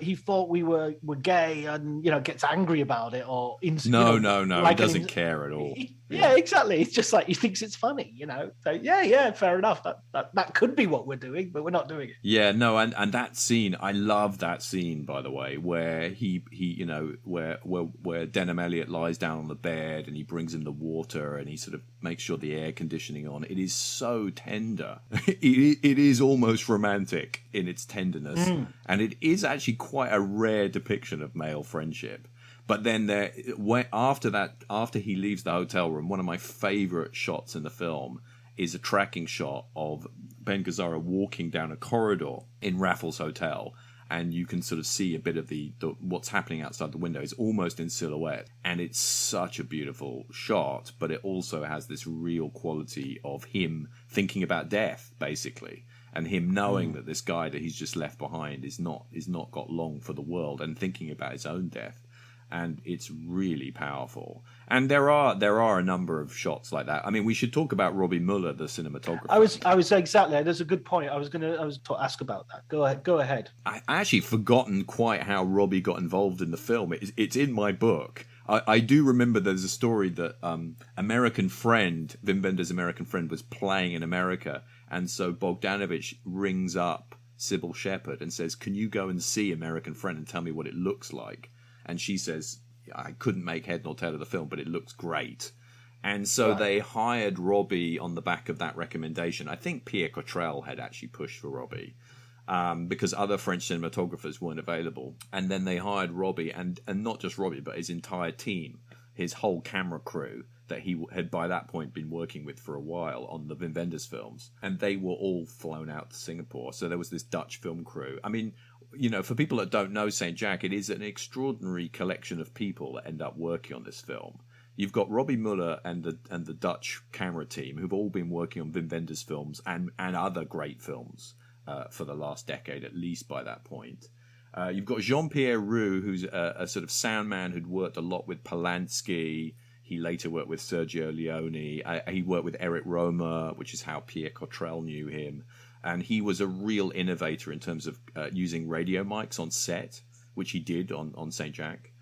Speaker 9: gay and, you know, gets angry about it or
Speaker 8: no, like he doesn't care at all.
Speaker 9: Yeah, exactly. It's just like he thinks it's funny, you know. So yeah, fair enough. That could be what we're doing, but we're not doing it.
Speaker 8: Yeah, no, and that scene, I love that scene, by the way, where he you know, where Denham Elliott lies down on the bed and he brings him the water and he sort of makes sure the air conditioning on. It is so tender. It is almost romantic in its tenderness, and it is actually quite a rare depiction of male friendship. But then after he leaves the hotel room, one of my favorite shots in the film is a tracking shot of Ben Gazzara walking down a corridor in Raffles Hotel, and you can sort of see a bit of the what's happening outside the window. It's almost in silhouette, and it's such a beautiful shot, but it also has this real quality of him thinking about death, basically, and him knowing that this guy that he's just left behind is not got long for the world, and thinking about his own death. And it's really powerful. And there are a number of shots like that. I mean, we should talk about Robbie Muller, the cinematographer.
Speaker 9: I was exactly. There's a good point. I was to ask about that. Go ahead.
Speaker 8: I actually forgotten quite how Robbie got involved in the film. It's in my book. I do remember there's a story that American Friend, Wim Wenders' American Friend, was playing in America, and so Bogdanovich rings up Sybil Shepherd and says, "Can you go and see American Friend and tell me what it looks like?" And she says, "I couldn't make head nor tail of the film, but it looks great." And so they hired Robbie on the back of that recommendation. I think Pierre Cottrell had actually pushed for Robbie because other French cinematographers weren't available. And then they hired Robbie, and not just Robbie, but his entire team, his whole camera crew that he had by that point been working with for a while on the Wim Wenders films. And they were all flown out to Singapore. So there was this Dutch film crew. I mean, you know, for people that don't know St. Jack, it is an extraordinary collection of people that end up working on this film. You've got Robbie Muller and the Dutch camera team who've all been working on Wim Wenders films and other great films for the last decade, at least by that point. You've got Jean-Pierre Roux, who's a sort of sound man who'd worked a lot with Polanski. He later worked with Sergio Leone. He worked with Eric Romer, which is how Pierre Cottrell knew him. And he was a real innovator in terms of using radio mics on set, which he did on St. Jack.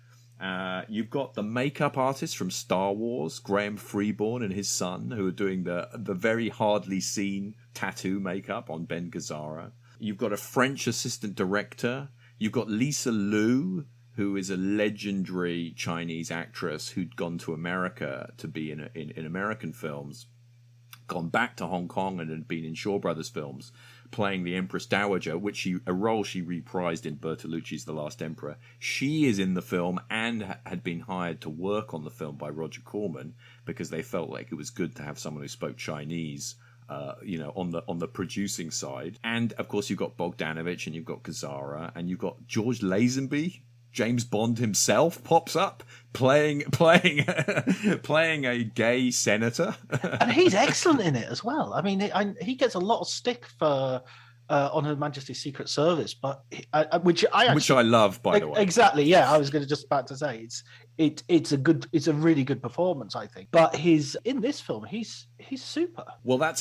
Speaker 8: You've got the makeup artist from Star Wars, Graham Freeborn, and his son, who are doing the very hardly seen tattoo makeup on Ben Gazzara. You've got a French assistant director. You've got Lisa Liu, who is a legendary Chinese actress who'd gone to America to be in American films, gone back to Hong Kong and had been in Shaw Brothers films, playing the Empress Dowager, a role she reprised in Bertolucci's The Last Emperor. She is in the film and had been hired to work on the film by Roger Corman because they felt like it was good to have someone who spoke Chinese, on the producing side. And of course, you've got Bogdanovich and you've got Gazzara and you've got George Lazenby. James Bond himself pops up playing a gay senator,
Speaker 9: and he's excellent in it as well. I mean, he gets a lot of stick for on Her Majesty's Secret Service, but which I love, by the way. Exactly, yeah. I was just about to say it's a really good performance, I think. But in this film, he's super.
Speaker 8: Well,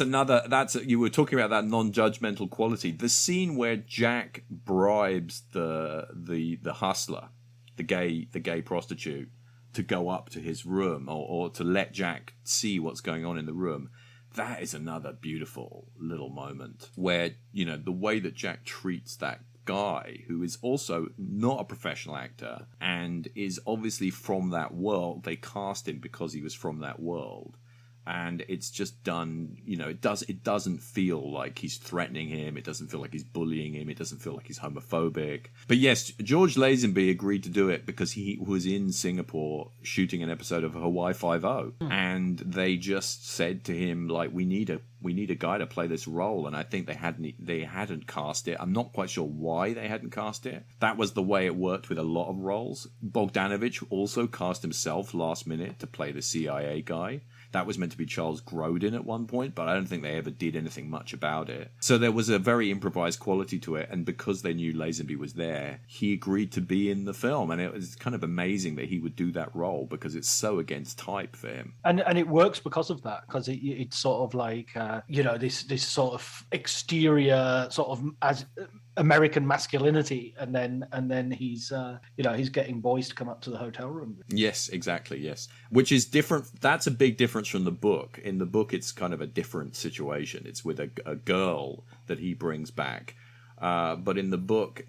Speaker 8: you were talking about that non-judgmental quality. The scene where Jack bribes the hustler, the gay prostitute, to go up to his room or to let Jack see what's going on in the room. That is another beautiful little moment where, the way that Jack treats that guy, who is also not a professional actor and is obviously from that world. They cast him because he was from that world. And it's just done, it doesn't feel like he's threatening him. It doesn't feel like he's bullying him. It doesn't feel like he's homophobic. But yes, George Lazenby agreed to do it because he was in Singapore shooting an episode of Hawaii Five-0. And they just said to him, like, we need a guy to play this role. And I think they hadn't cast it. I'm not quite sure why they hadn't cast it. That was the way it worked with a lot of roles. Bogdanovich also cast himself last minute to play the CIA guy. That was meant to be Charles Grodin at one point, but I don't think they ever did anything much about it. So there was a very improvised quality to it, and because they knew Lazenby was there, he agreed to be in the film, and it was kind of amazing that he would do that role because it's so against type for him.
Speaker 9: And it works because of that, because it's sort of like this sort of exterior sort of as American masculinity, and then he's getting boys to come up to the hotel room.
Speaker 8: Yes, exactly. Yes, which is different. That's a big difference from the book. In the book, it's kind of a different situation. It's with a girl that he brings back. But in the book,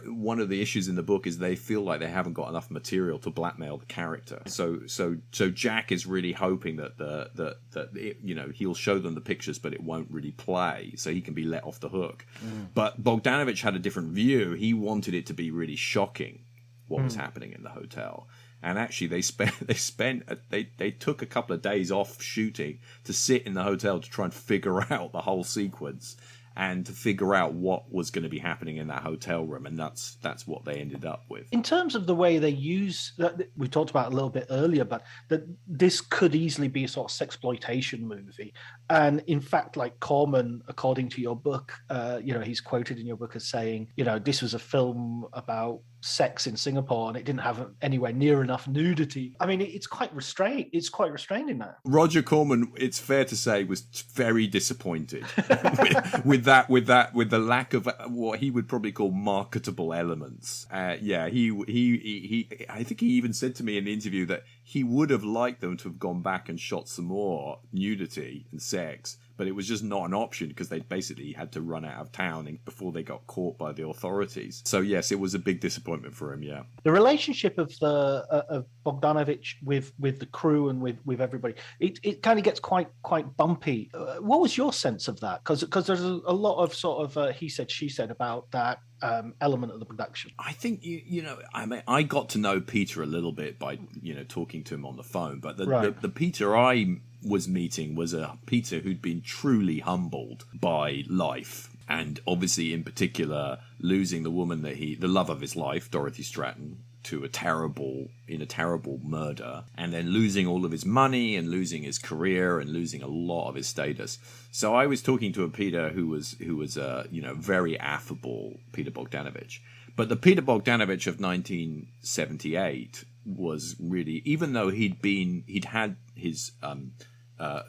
Speaker 8: one of the issues in the book is they feel like they haven't got enough material to blackmail the character. So Jack is really hoping that he'll show them the pictures, but it won't really play, so he can be let off the hook. But Bogdanovich had a different view. He wanted it to be really shocking what was happening in the hotel. And actually, they took a couple of days off shooting to sit in the hotel to try and figure out the whole sequence and to figure out what was going to be happening in that hotel room, and that's what they ended up with.
Speaker 9: In terms of the way they use, we talked about it a little bit earlier, but that this could easily be a sort of sexploitation movie. And in fact, like Corman, according to your book, he's quoted in your book as saying, this was a film about sex in Singapore and it didn't have anywhere near enough nudity. I mean, it's quite restrained. It's quite restrained in that.
Speaker 8: Roger Corman, it's fair to say, was very disappointed with the lack of what he would probably call marketable elements. He I think he even said to me in the interview that he would have liked them to have gone back and shot some more nudity and sex, but it was just not an option because they basically had to run out of town before they got caught by the authorities. So yes, it was a big disappointment for him. Yeah, the
Speaker 9: relationship of Bogdanovich with the crew and with everybody, it kind of gets quite bumpy. What was your sense of that? Because there's a lot of sort of he said she said about that element of the production.
Speaker 8: I think I got to know Peter a little bit by talking to him on the phone, but the Peter I was meeting was a Peter who'd been truly humbled by life, and obviously in particular losing the woman the love of his life, Dorothy Stratton, to a terrible murder, and then losing all of his money and losing his career and losing a lot of his status. So I was talking to a Peter who was very affable Peter Bogdanovich. But the Peter Bogdanovich of 1978 was really, even though he'd had his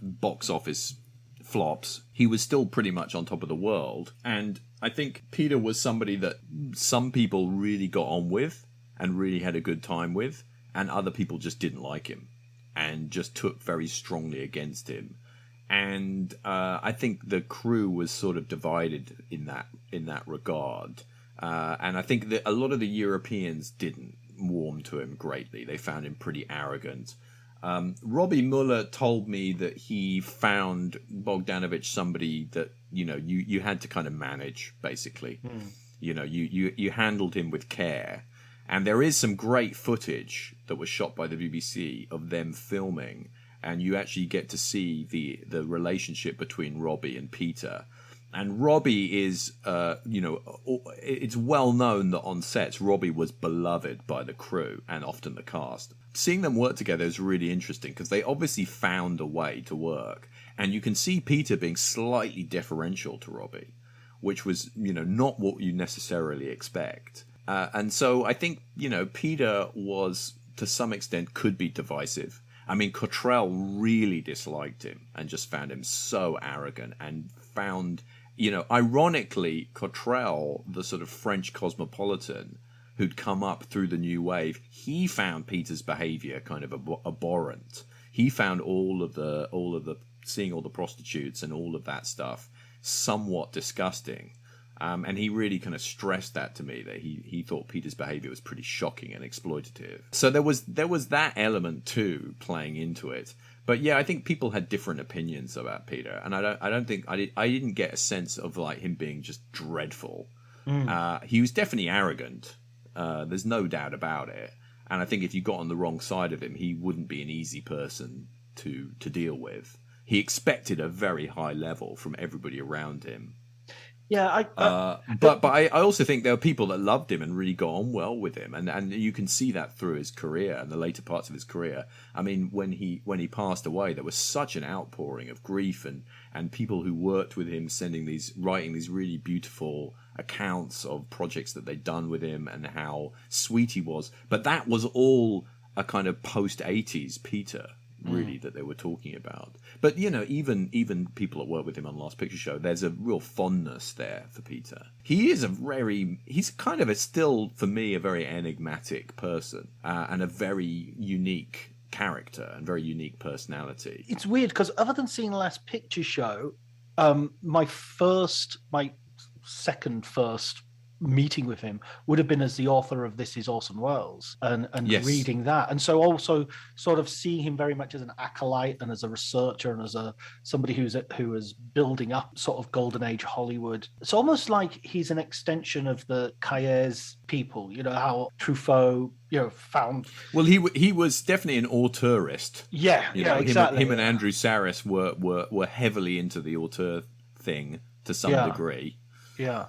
Speaker 8: box office flops, he was still pretty much on top of the world. And I think Peter was somebody that some people really got on with and really had a good time with, and other people just didn't like him and just took very strongly against him. And I think the crew was sort of divided in that regard. And I think that a lot of the Europeans didn't warm to him greatly. They found him pretty arrogant. Robbie Mueller told me that he found Bogdanovich somebody that you had to kind of manage, basically. You handled him with care. And there is some great footage that was shot by the BBC of them filming, and you actually get to see the relationship between Robbie and Peter. And Robbie is, it's well known that on sets, Robbie was beloved by the crew and often the cast. Seeing them work together is really interesting because they obviously found a way to work. And you can see Peter being slightly deferential to Robbie, which was, not what you necessarily expect. And so I think, Peter was to some extent could be divisive. I mean, Cottrell really disliked him and just found him so arrogant, and found, ironically, Cottrell, the sort of French cosmopolitan who'd come up through the new wave, he found Peter's behavior kind of abhorrent. He found all of the seeing all the prostitutes and all of that stuff somewhat disgusting. And he really kind of stressed that to me, that he thought Peter's behavior was pretty shocking and exploitative. So there was that element too playing into it. But yeah, I think people had different opinions about Peter, and I don't think I didn't get a sense of like him being just dreadful. He was definitely arrogant. There's no doubt about it. And I think if you got on the wrong side of him, he wouldn't be an easy person to deal with. He expected a very high level from everybody around him.
Speaker 9: Yeah,
Speaker 8: but I also think there were people that loved him and really got on well with him, and you can see that through his career and the later parts of his career. I mean, when he passed away, there was such an outpouring of grief, and people who worked with him writing these really beautiful accounts of projects that they'd done with him and how sweet he was. But that was all a kind of post-80s Peter, really, that they were talking about. But even people that work with him on Last Picture Show, there's a real fondness there for Peter. He's kind of still for me a very enigmatic person, and a very unique character and very unique personality.
Speaker 9: It's weird because other than seeing Last Picture Show, my second first meeting with him would have been as the author of This Is Orson Welles, and yes, reading that, and so also sort of seeing him very much as an acolyte and as a researcher and as somebody who was building up sort of golden age Hollywood. It's almost like he's an extension of the Cahiers people, how Truffaut found.
Speaker 8: Well, he was definitely an auteurist.
Speaker 9: Exactly.
Speaker 8: Him and Andrew Sarris were heavily into the auteur thing to some degree. Yeah.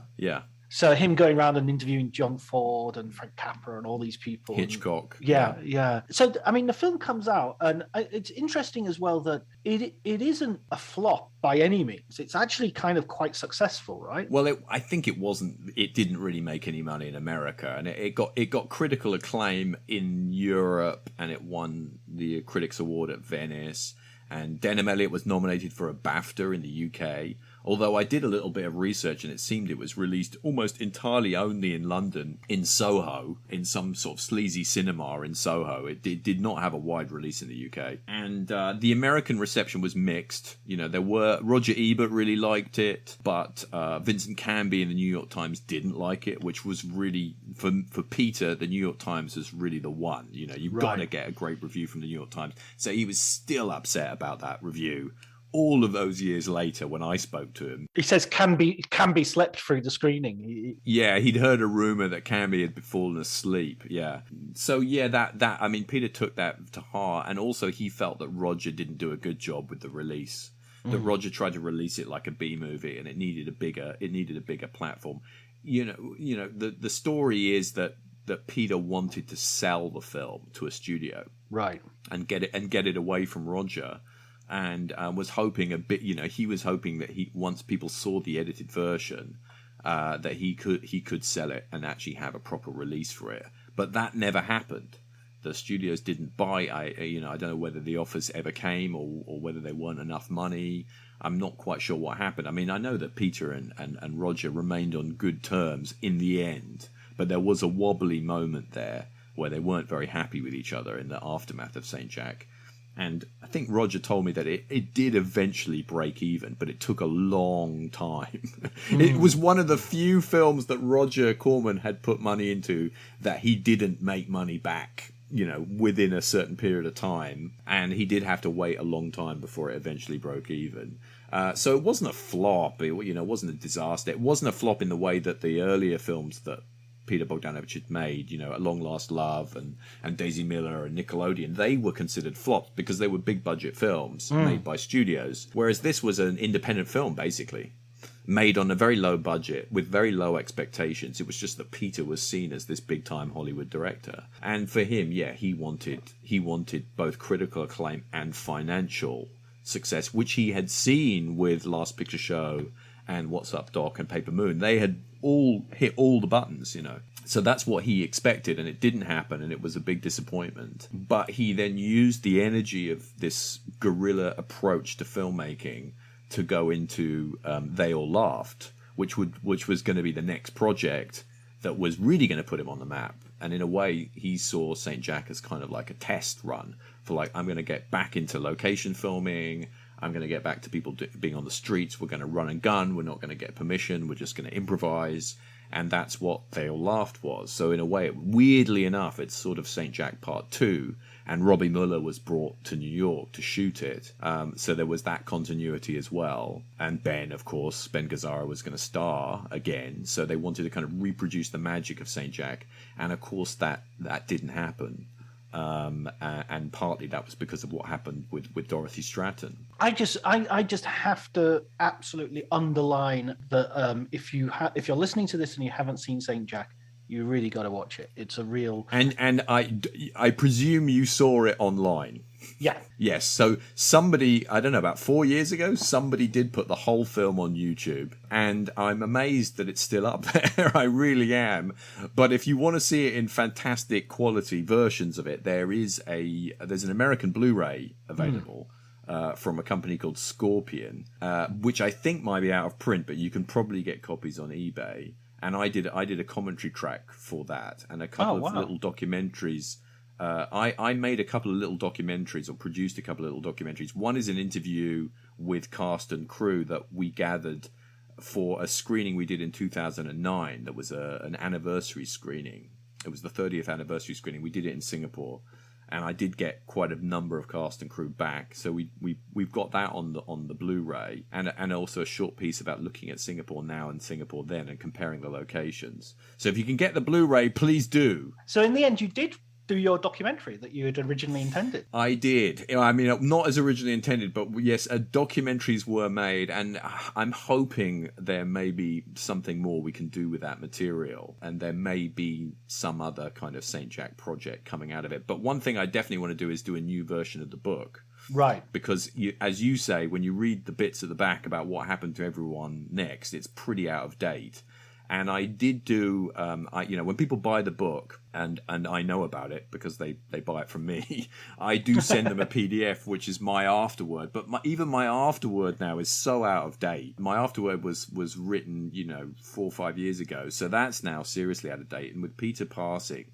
Speaker 9: So him going around and interviewing John Ford and Frank Capra and all these people.
Speaker 8: Hitchcock.
Speaker 9: Yeah. So, I mean, the film comes out, and it's interesting as well that it isn't a flop by any means. It's actually kind of quite successful, right?
Speaker 8: Well, I think it didn't really make any money in America, and it got critical acclaim in Europe, and it won the Critics' Award at Venice. And Denham Elliott was nominated for a BAFTA in the UK. Although I did a little bit of research, and it seemed it was released almost entirely only in London, in Soho, in some sort of sleazy cinema in Soho. It did not have a wide release in the UK. And the American reception was mixed. Roger Ebert really liked it, but Vincent Canby in the New York Times didn't like it, which was really, for Peter, the New York Times was really the one. You've got to get a great review from the New York Times. So he was still upset about that review. All of those years later, when I spoke to him,
Speaker 9: he says Canby slept through the screening.
Speaker 8: Yeah, he'd heard a rumor that Canby had fallen asleep. Yeah, so yeah, that I mean, Peter took that to heart, and also he felt that Roger didn't do a good job with the release. That Roger tried to release it like a B movie, and it needed a bigger platform. The story is that Peter wanted to sell the film to a studio,
Speaker 9: right,
Speaker 8: and get it away from Roger. And was hoping he was hoping that once people saw the edited version, that he could sell it and actually have a proper release for it. But that never happened. The studios didn't buy. I don't know whether the offers ever came or whether there weren't enough money. I'm not quite sure what happened. I mean, I know that Peter and Roger remained on good terms in the end, but there was a wobbly moment there where they weren't very happy with each other in the aftermath of St. Jack. And I think Roger told me that it did eventually break even, but it took a long time. It was one of the few films that Roger Corman had put money into that he didn't make money back, within a certain period of time. And he did have to wait a long time before it eventually broke even. So it wasn't a flop. It wasn't a disaster. It wasn't a flop in the way that the earlier films that Peter Bogdanovich had made, At Long Last Love and Daisy Miller and Nickelodeon, they were considered flops because they were big budget films made by studios. Whereas this was an independent film, basically, made on a very low budget with very low expectations. It was just that Peter was seen as this big time Hollywood director. And for him, he wanted both critical acclaim and financial success, which he had seen with Last Picture Show and What's Up, Doc and Paper Moon. They had all hit all the buttons, So that's what he expected, and it didn't happen, and it was a big disappointment. But he then used the energy of this guerrilla approach to filmmaking to go into They All Laughed, which was going to be the next project that was really going to put him on the map. And in a way, he saw St. Jack as kind of like a test run for like, I'm going to get back into location filming. I'm going to get back to people being on the streets. We're going to run and gun. We're not going to get permission. We're just going to improvise. And that's what They All Laughed was. So in a way, weirdly enough, it's sort of St. Jack Part 2. And Robbie Mueller was brought to New York to shoot it. So there was that continuity as well. And Ben, of course, Ben Gazzara was going to star again. So they wanted to kind of reproduce the magic of St. Jack. And of course, that didn't happen. And partly that was because of what happened with Dorothy Stratton.
Speaker 9: I just have to absolutely underline that if you're listening to this and you haven't seen St. Jack, you really got to watch it. It's a real...
Speaker 8: And I presume you saw it online.
Speaker 9: Yeah.
Speaker 8: Yes. So somebody, I don't know, about 4 years ago, somebody did put the whole film on YouTube. And I'm amazed that it's still up there. I really am. But if you want to see it in fantastic quality versions of it, there's an American Blu-ray available. From a company called Scorpion, which I think might be out of print, but you can probably get copies on eBay. And I did a commentary track for that, and a couple of little documentaries. I made a couple of little documentaries, or produced a couple of little documentaries. One is an interview with cast and crew that we gathered for a screening we did in 2009. That was an anniversary screening. It was the 30th anniversary screening. We did it in Singapore. And I did get quite a number of cast and crew back, so we've got that on the Blu-ray, and also a short piece about looking at Singapore now and Singapore then, and comparing the locations. So if you can get the Blu-ray, please do.
Speaker 9: So in the end, you did do your documentary that you had originally intended.
Speaker 8: I did. I mean, not as originally intended, but yes, documentaries were made, and I'm hoping there may be something more we can do with that material, and there may be some other kind of St. Jack project coming out of it. But one thing I definitely want to do is do a new version of the book.
Speaker 9: Right.
Speaker 8: Because, as you say, when you read the bits at the back about what happened to everyone next, it's pretty out of date. And I did do, when people buy the book, and I know about it because they buy it from me, I do send them a PDF, which is my afterword. But even my afterword now is so out of date. My afterword was written, 4 or 5 years ago. So that's now seriously out of date. And with Peter passing,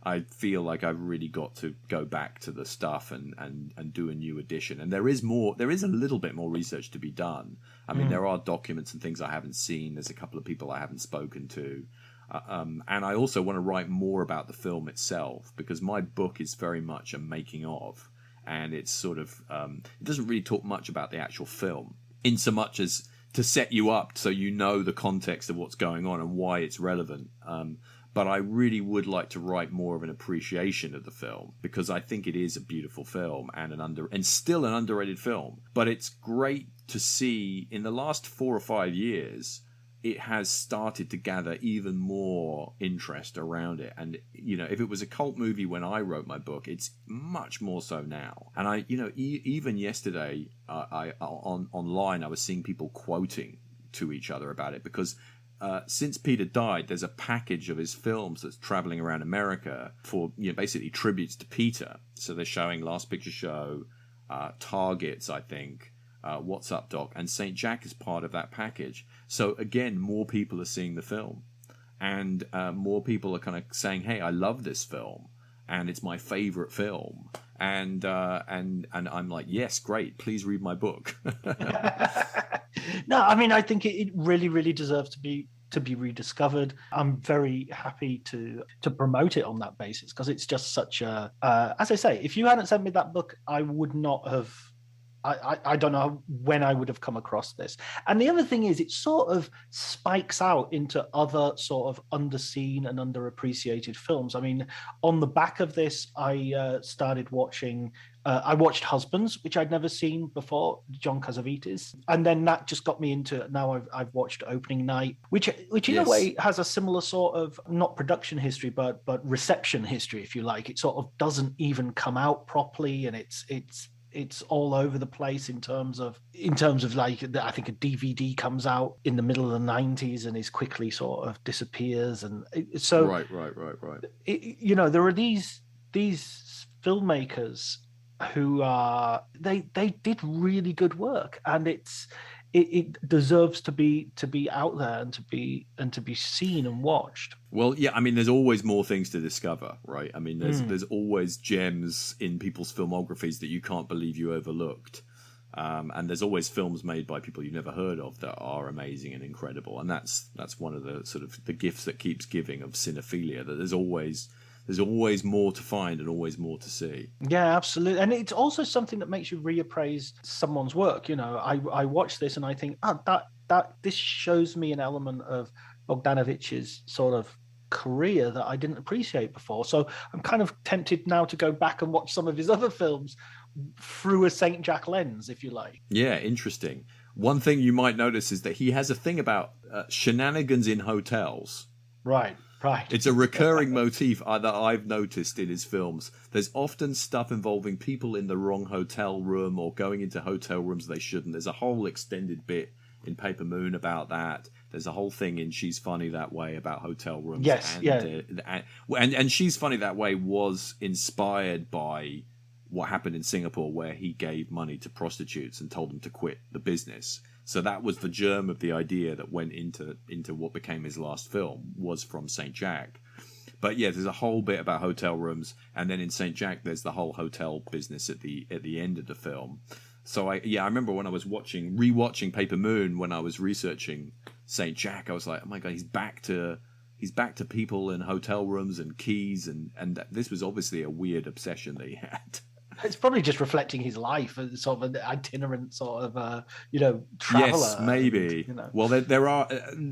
Speaker 8: I feel like I've really got to go back to the stuff and do a new edition. And there is a little bit more research to be done. I mean, there are documents and things I haven't seen. There's a couple of people I haven't spoken to. And I also want to write more about the film itself, because my book is very much a making of. And it's sort of, it doesn't really talk much about the actual film, in so much as to set you up so you know the context of what's going on and why it's relevant. But I really would like to write more of an appreciation of the film, because I think it is a beautiful film and still an underrated film. But it's great to see in the last 4 or 5 years, it has started to gather even more interest around it. And, if it was a cult movie when I wrote my book, it's much more so now. And even yesterday, online, I was seeing people quoting to each other about it, because since Peter died, there's a package of his films that's traveling around America for basically tributes to Peter. So they're showing Last Picture Show, Targets, I think, What's Up Doc, and St. Jack is part of that package. So again, more people are seeing the film, and more people are kind of saying, "Hey, I love this film, and it's my favorite film." And I'm like, yes, great. Please read my book.
Speaker 9: No, I mean, I think it really, really deserves to be rediscovered. I'm very happy to promote it on that basis, because it's just such a, as I say, if you hadn't sent me that book, I would not have, I don't know when I would have come across this. And the other thing is, it sort of spikes out into other sort of underseen and underappreciated films. I mean, on the back of this, I started watching, I watched Husbands, which I'd never seen before, John Cassavetes. And then that just got me into, now I've watched Opening Night, which in a way has a similar sort of, not production history, but reception history, if you like. It sort of doesn't even come out properly, and it's it's all over the place in terms of like, I think a DVD comes out in the middle of the 90s and is quickly sort of disappears, and so
Speaker 8: Right.
Speaker 9: there are these filmmakers who are they did really good work, and it deserves to be out there and to be seen and watched.
Speaker 8: Well, yeah, I mean, there's always more things to discover, right? I mean, there's always gems in people's filmographies that you can't believe you overlooked. And there's always films made by people you've never heard of that are amazing and incredible. And that's one of the sort of the gifts that keeps giving of cinephilia, that there's always more to find and always more to see.
Speaker 9: Yeah, absolutely. And it's also something that makes you reappraise someone's work. I watch this and I think, that this shows me an element of Bogdanovich's sort of career that I didn't appreciate before. So I'm kind of tempted now to go back and watch some of his other films through a Saint Jack lens, if you like.
Speaker 8: Yeah, interesting. One thing you might notice is that he has a thing about shenanigans in hotels.
Speaker 9: Right.
Speaker 8: It's a recurring motif that I've noticed in his films. There's often stuff involving people in the wrong hotel room or going into hotel rooms they shouldn't. There's a whole extended bit in Paper Moon about that. There's a whole thing in She's Funny That Way about hotel rooms.
Speaker 9: Yes,
Speaker 8: and She's Funny That Way was inspired by what happened in Singapore, where he gave money to prostitutes and told them to quit the business. So that was the germ of the idea that went into what became his last film, was from Saint Jack. But yeah, there's a whole bit about hotel rooms, and then in Saint Jack there's the whole hotel business at the end of the film. So I remember when I was rewatching Paper Moon when I was researching Saint Jack, I was like, oh my god, he's back to people in hotel rooms and keys, and this was obviously a weird obsession that he had.
Speaker 9: It's probably just reflecting his life as sort of an itinerant sort of, traveller.
Speaker 8: Yes, maybe. Well, there are...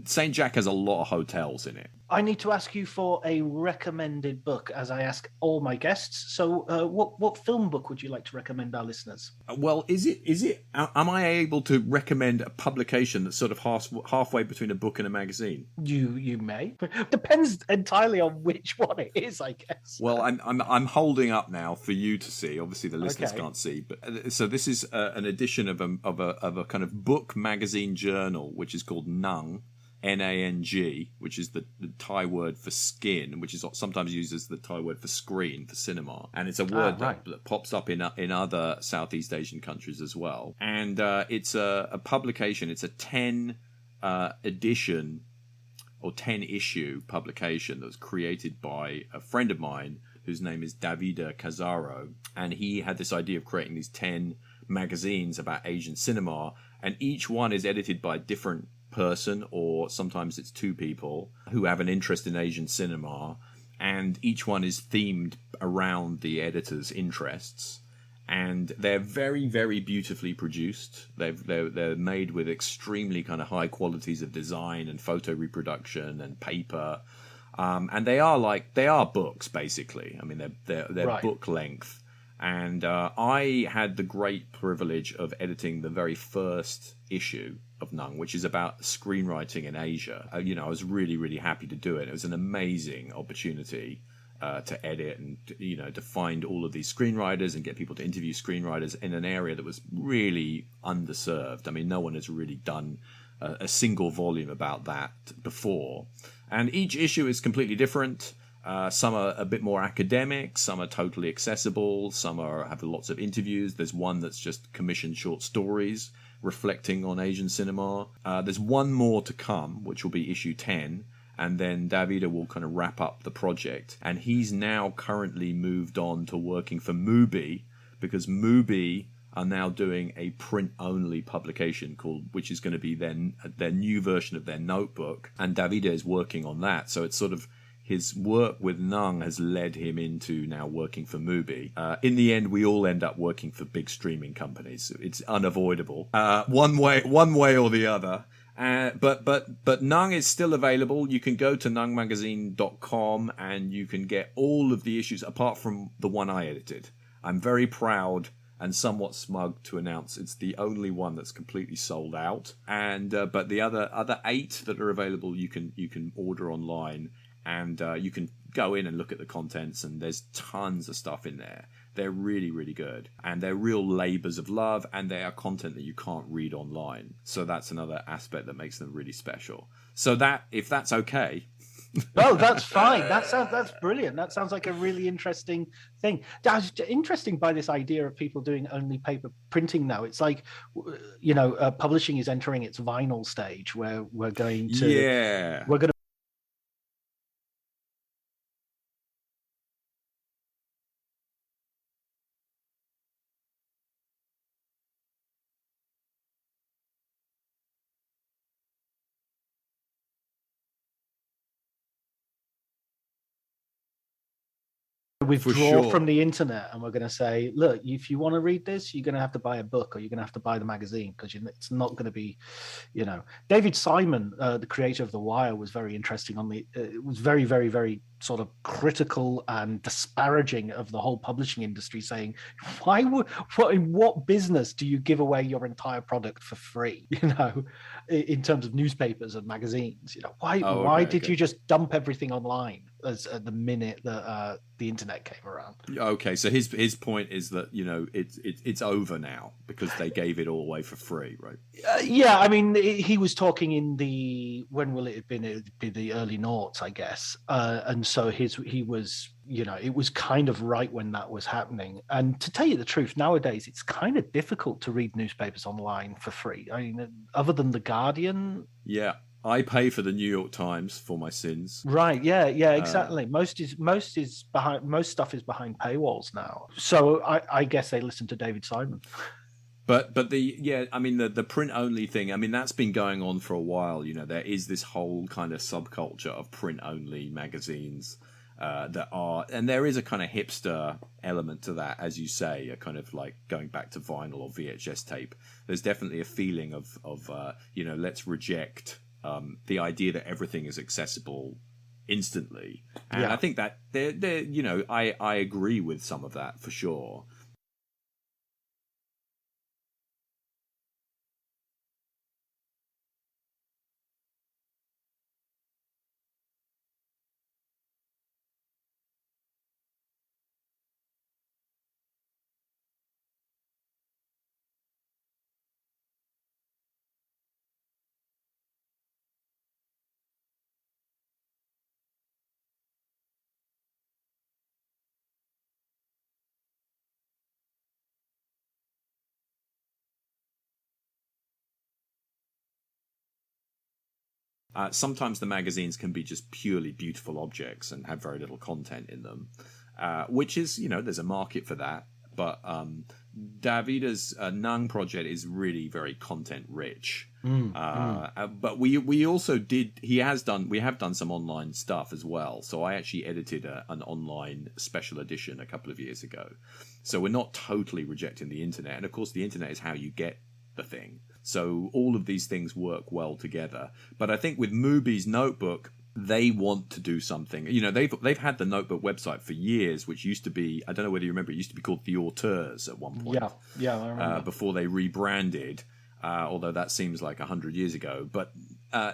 Speaker 8: St. Jack has a lot of hotels in it.
Speaker 9: I need to ask you for a recommended book, as I ask all my guests. So what film book would you like to recommend our listeners?
Speaker 8: Well, am I able to recommend a publication that's sort of halfway between a book and a magazine?
Speaker 9: You may. Depends entirely on which one it is, I guess.
Speaker 8: Well, I'm holding up now for you to see. Obviously, the listeners can't see, but so this is an edition of a kind of book magazine journal, which is called Nang, Nang, which is the Thai word for skin, which is sometimes used as the Thai word for screen for cinema, and it's a word that pops up in other Southeast Asian countries as well. And it's a publication. It's a 10 edition or 10 issue publication that was created by a friend of mine whose name is Davide Casaro, and he had this idea of creating these 10 magazines about Asian cinema, and each one is edited by a different person, or sometimes it's two people who have an interest in Asian cinema, and each one is themed around the editor's interests. And they're very, very beautifully produced. They're made with extremely kind of high qualities of design and photo reproduction and paper. And they are books, basically. I mean, they're book length. And I had the great privilege of editing the very first issue of Nung, which is about screenwriting in Asia. I was really, really happy to do it. It was an amazing opportunity to edit and, to find all of these screenwriters and get people to interview screenwriters in an area that was really underserved. I mean, no one has really done a single volume about that before. And each issue is completely different. Some are a bit more academic, some are totally accessible, some have lots of interviews. There's one that's just commissioned short stories reflecting on Asian cinema. There's one more to come, which will be issue 10, and then Davide will kind of wrap up the project. And he's now currently moved on to working for Mubi, because Mubi are now doing a print-only publication which is going to be their new version of their notebook, and Davide is working on that. So it's sort of his work with Nung has led him into now working for Mubi. In the end, we all end up working for big streaming companies. It's unavoidable, one way or the other. But Nung is still available. You can go to nungmagazine.com and you can get all of the issues apart from the one I edited. I'm very proud and somewhat smug to announce it's the only one that's completely sold out. And but the other 8 that are available, you can order online, and you can go in and look at the contents, and there's tons of stuff in there. They're really, really good. And they're real labours of love, and they are content that you can't read online. So that's another aspect that makes them really special. So that, if that's okay...
Speaker 9: Oh, that's fine. That's brilliant. That sounds like a really interesting thing. I was interesting by this idea of people doing only paper printing now. It's like, publishing is entering its vinyl stage, where we're going to withdraw from the internet, and we're going to say, look, if you want to read this, you're going to have to buy a book, or you're going to have to buy the magazine, because it's not going to be, David Simon, the creator of The Wire, was very interesting on the it was very, very, very sort of critical and disparaging of the whole publishing industry, saying, in what business do you give away your entire product for free, in terms of newspapers and magazines? Why did you just dump everything online as at the minute that the internet came around?
Speaker 8: Okay, so his point is that it's over now because they gave it all away for free, right?
Speaker 9: Yeah, I mean, he was talking in the, when will it have been? It would be the early noughts, I guess, and so he was, it was kind of right when that was happening. And to tell you the truth, nowadays it's kind of difficult to read newspapers online for free. I mean, other than The Guardian.
Speaker 8: Yeah. I pay for the New York Times for my sins.
Speaker 9: Right, yeah, exactly. Most stuff is behind paywalls now. So I guess they listen to David Simon.
Speaker 8: But the print only thing, I mean, that's been going on for a while. There is this whole kind of subculture of print only magazines and there is a kind of hipster element to that, as you say, a kind of like going back to vinyl or VHS tape. There's definitely a feeling of let's reject the idea that everything is accessible instantly. And I think that I agree with some of that for sure. Sometimes the magazines can be just purely beautiful objects and have very little content in them, which is, there's a market for that. But Davida's Nang project is really very content rich. But we also we have done some online stuff as well. So I actually edited an online special edition a couple of years ago. So we're not totally rejecting the internet. And of course, the internet is how you get the thing. So all of these things work well together. But I think with Mubi's Notebook, they want to do something. They've had the Notebook website for years, which used to be, I don't know whether you remember, it used to be called The Auteurs at one point.
Speaker 9: Yeah, I remember.
Speaker 8: Before they rebranded, although that seems like 100 years ago. But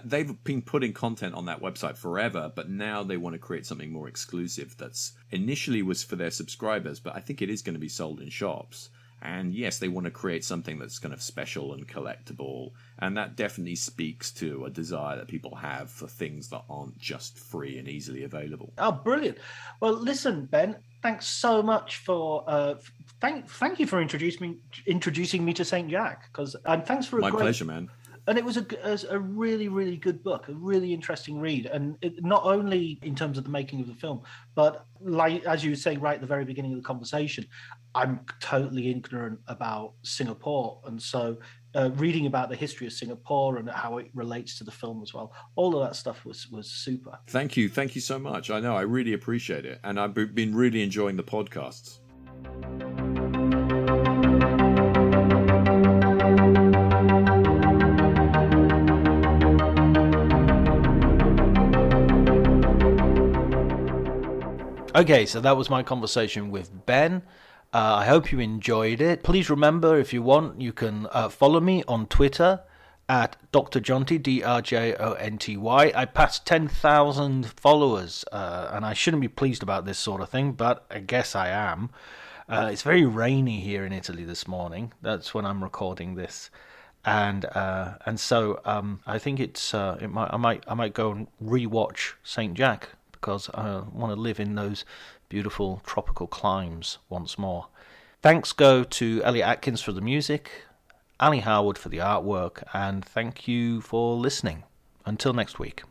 Speaker 8: they've been putting content on that website forever, but now they want to create something more exclusive that's initially was for their subscribers, but I think it is going to be sold in shops. And yes, they want to create something that's kind of special and collectible. And that definitely speaks to a desire that people have for things that aren't just free and easily available.
Speaker 9: Oh, brilliant. Well, listen, Ben, thanks so much for... thank you for introducing me to St. Jack. And thanks for
Speaker 8: My pleasure, man.
Speaker 9: And it was a really, really good book, a really interesting read. And not only in terms of the making of the film, but like as you were saying right at the very beginning of the conversation, I'm totally ignorant about Singapore. And so reading about the history of Singapore and how it relates to the film as well, all of that stuff was super.
Speaker 8: Thank you so much. I know, I really appreciate it. And I've been really enjoying the podcasts.
Speaker 7: Okay, so that was my conversation with Ben. I hope you enjoyed it. Please remember, if you want, you can follow me on Twitter at Dr. Jonty, DRJONTY. I passed 10,000 followers, and I shouldn't be pleased about this sort of thing, but I guess I am. It's very rainy here in Italy this morning. That's when I'm recording this, and so I think I might go and rewatch Saint Jack because I want to live in those beautiful tropical climes once more. Thanks go to Elliot Atkins for the music, Ali Howard for the artwork, and thank you for listening. Until next week.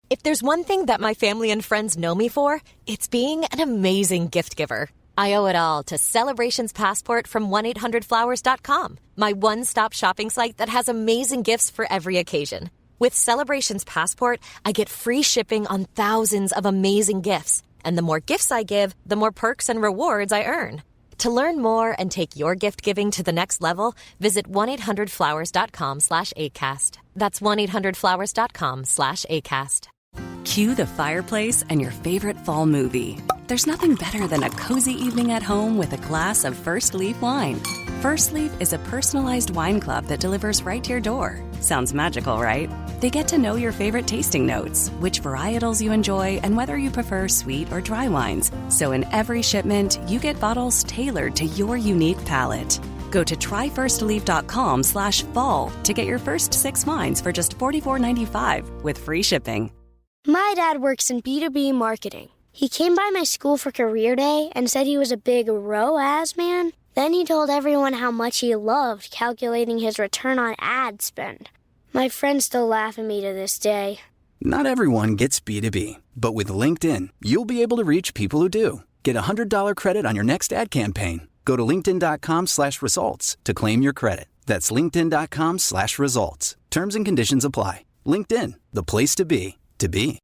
Speaker 11: If there's one thing that my family and friends know me for, it's being an amazing gift giver. I owe it all to Celebrations Passport from 1-800-Flowers.com, my one-stop shopping site that has amazing gifts for every occasion. With Celebrations Passport, I get free shipping on thousands of amazing gifts. And the more gifts I give, the more perks and rewards I earn. To learn more and take your gift giving to the next level, visit 1-800-Flowers.com/ACAST. That's 1-800-Flowers.com/ACAST.
Speaker 12: Cue the fireplace and your favorite fall movie. There's nothing better than a cozy evening at home with a glass of First Leaf wine. First Leaf is a personalized wine club that delivers right to your door. Sounds magical, right? They get to know your favorite tasting notes, which varietals you enjoy, and whether you prefer sweet or dry wines. So in every shipment, you get bottles tailored to your unique palate. Go to tryfirstleaf.com/fall to get your first 6 wines for just $44.95 with free shipping.
Speaker 13: My dad works in B2B marketing. He came by my school for career day and said he was a big ROAS man. Then he told everyone how much he loved calculating his return on ad spend. My friends still laugh at me to this day.
Speaker 14: Not everyone gets B2B, but with LinkedIn, you'll be able to reach people who do. Get a $100 credit on your next ad campaign. Go to linkedin.com/results to claim your credit. That's linkedin.com/results. Terms and conditions apply. LinkedIn, the place to be, to be.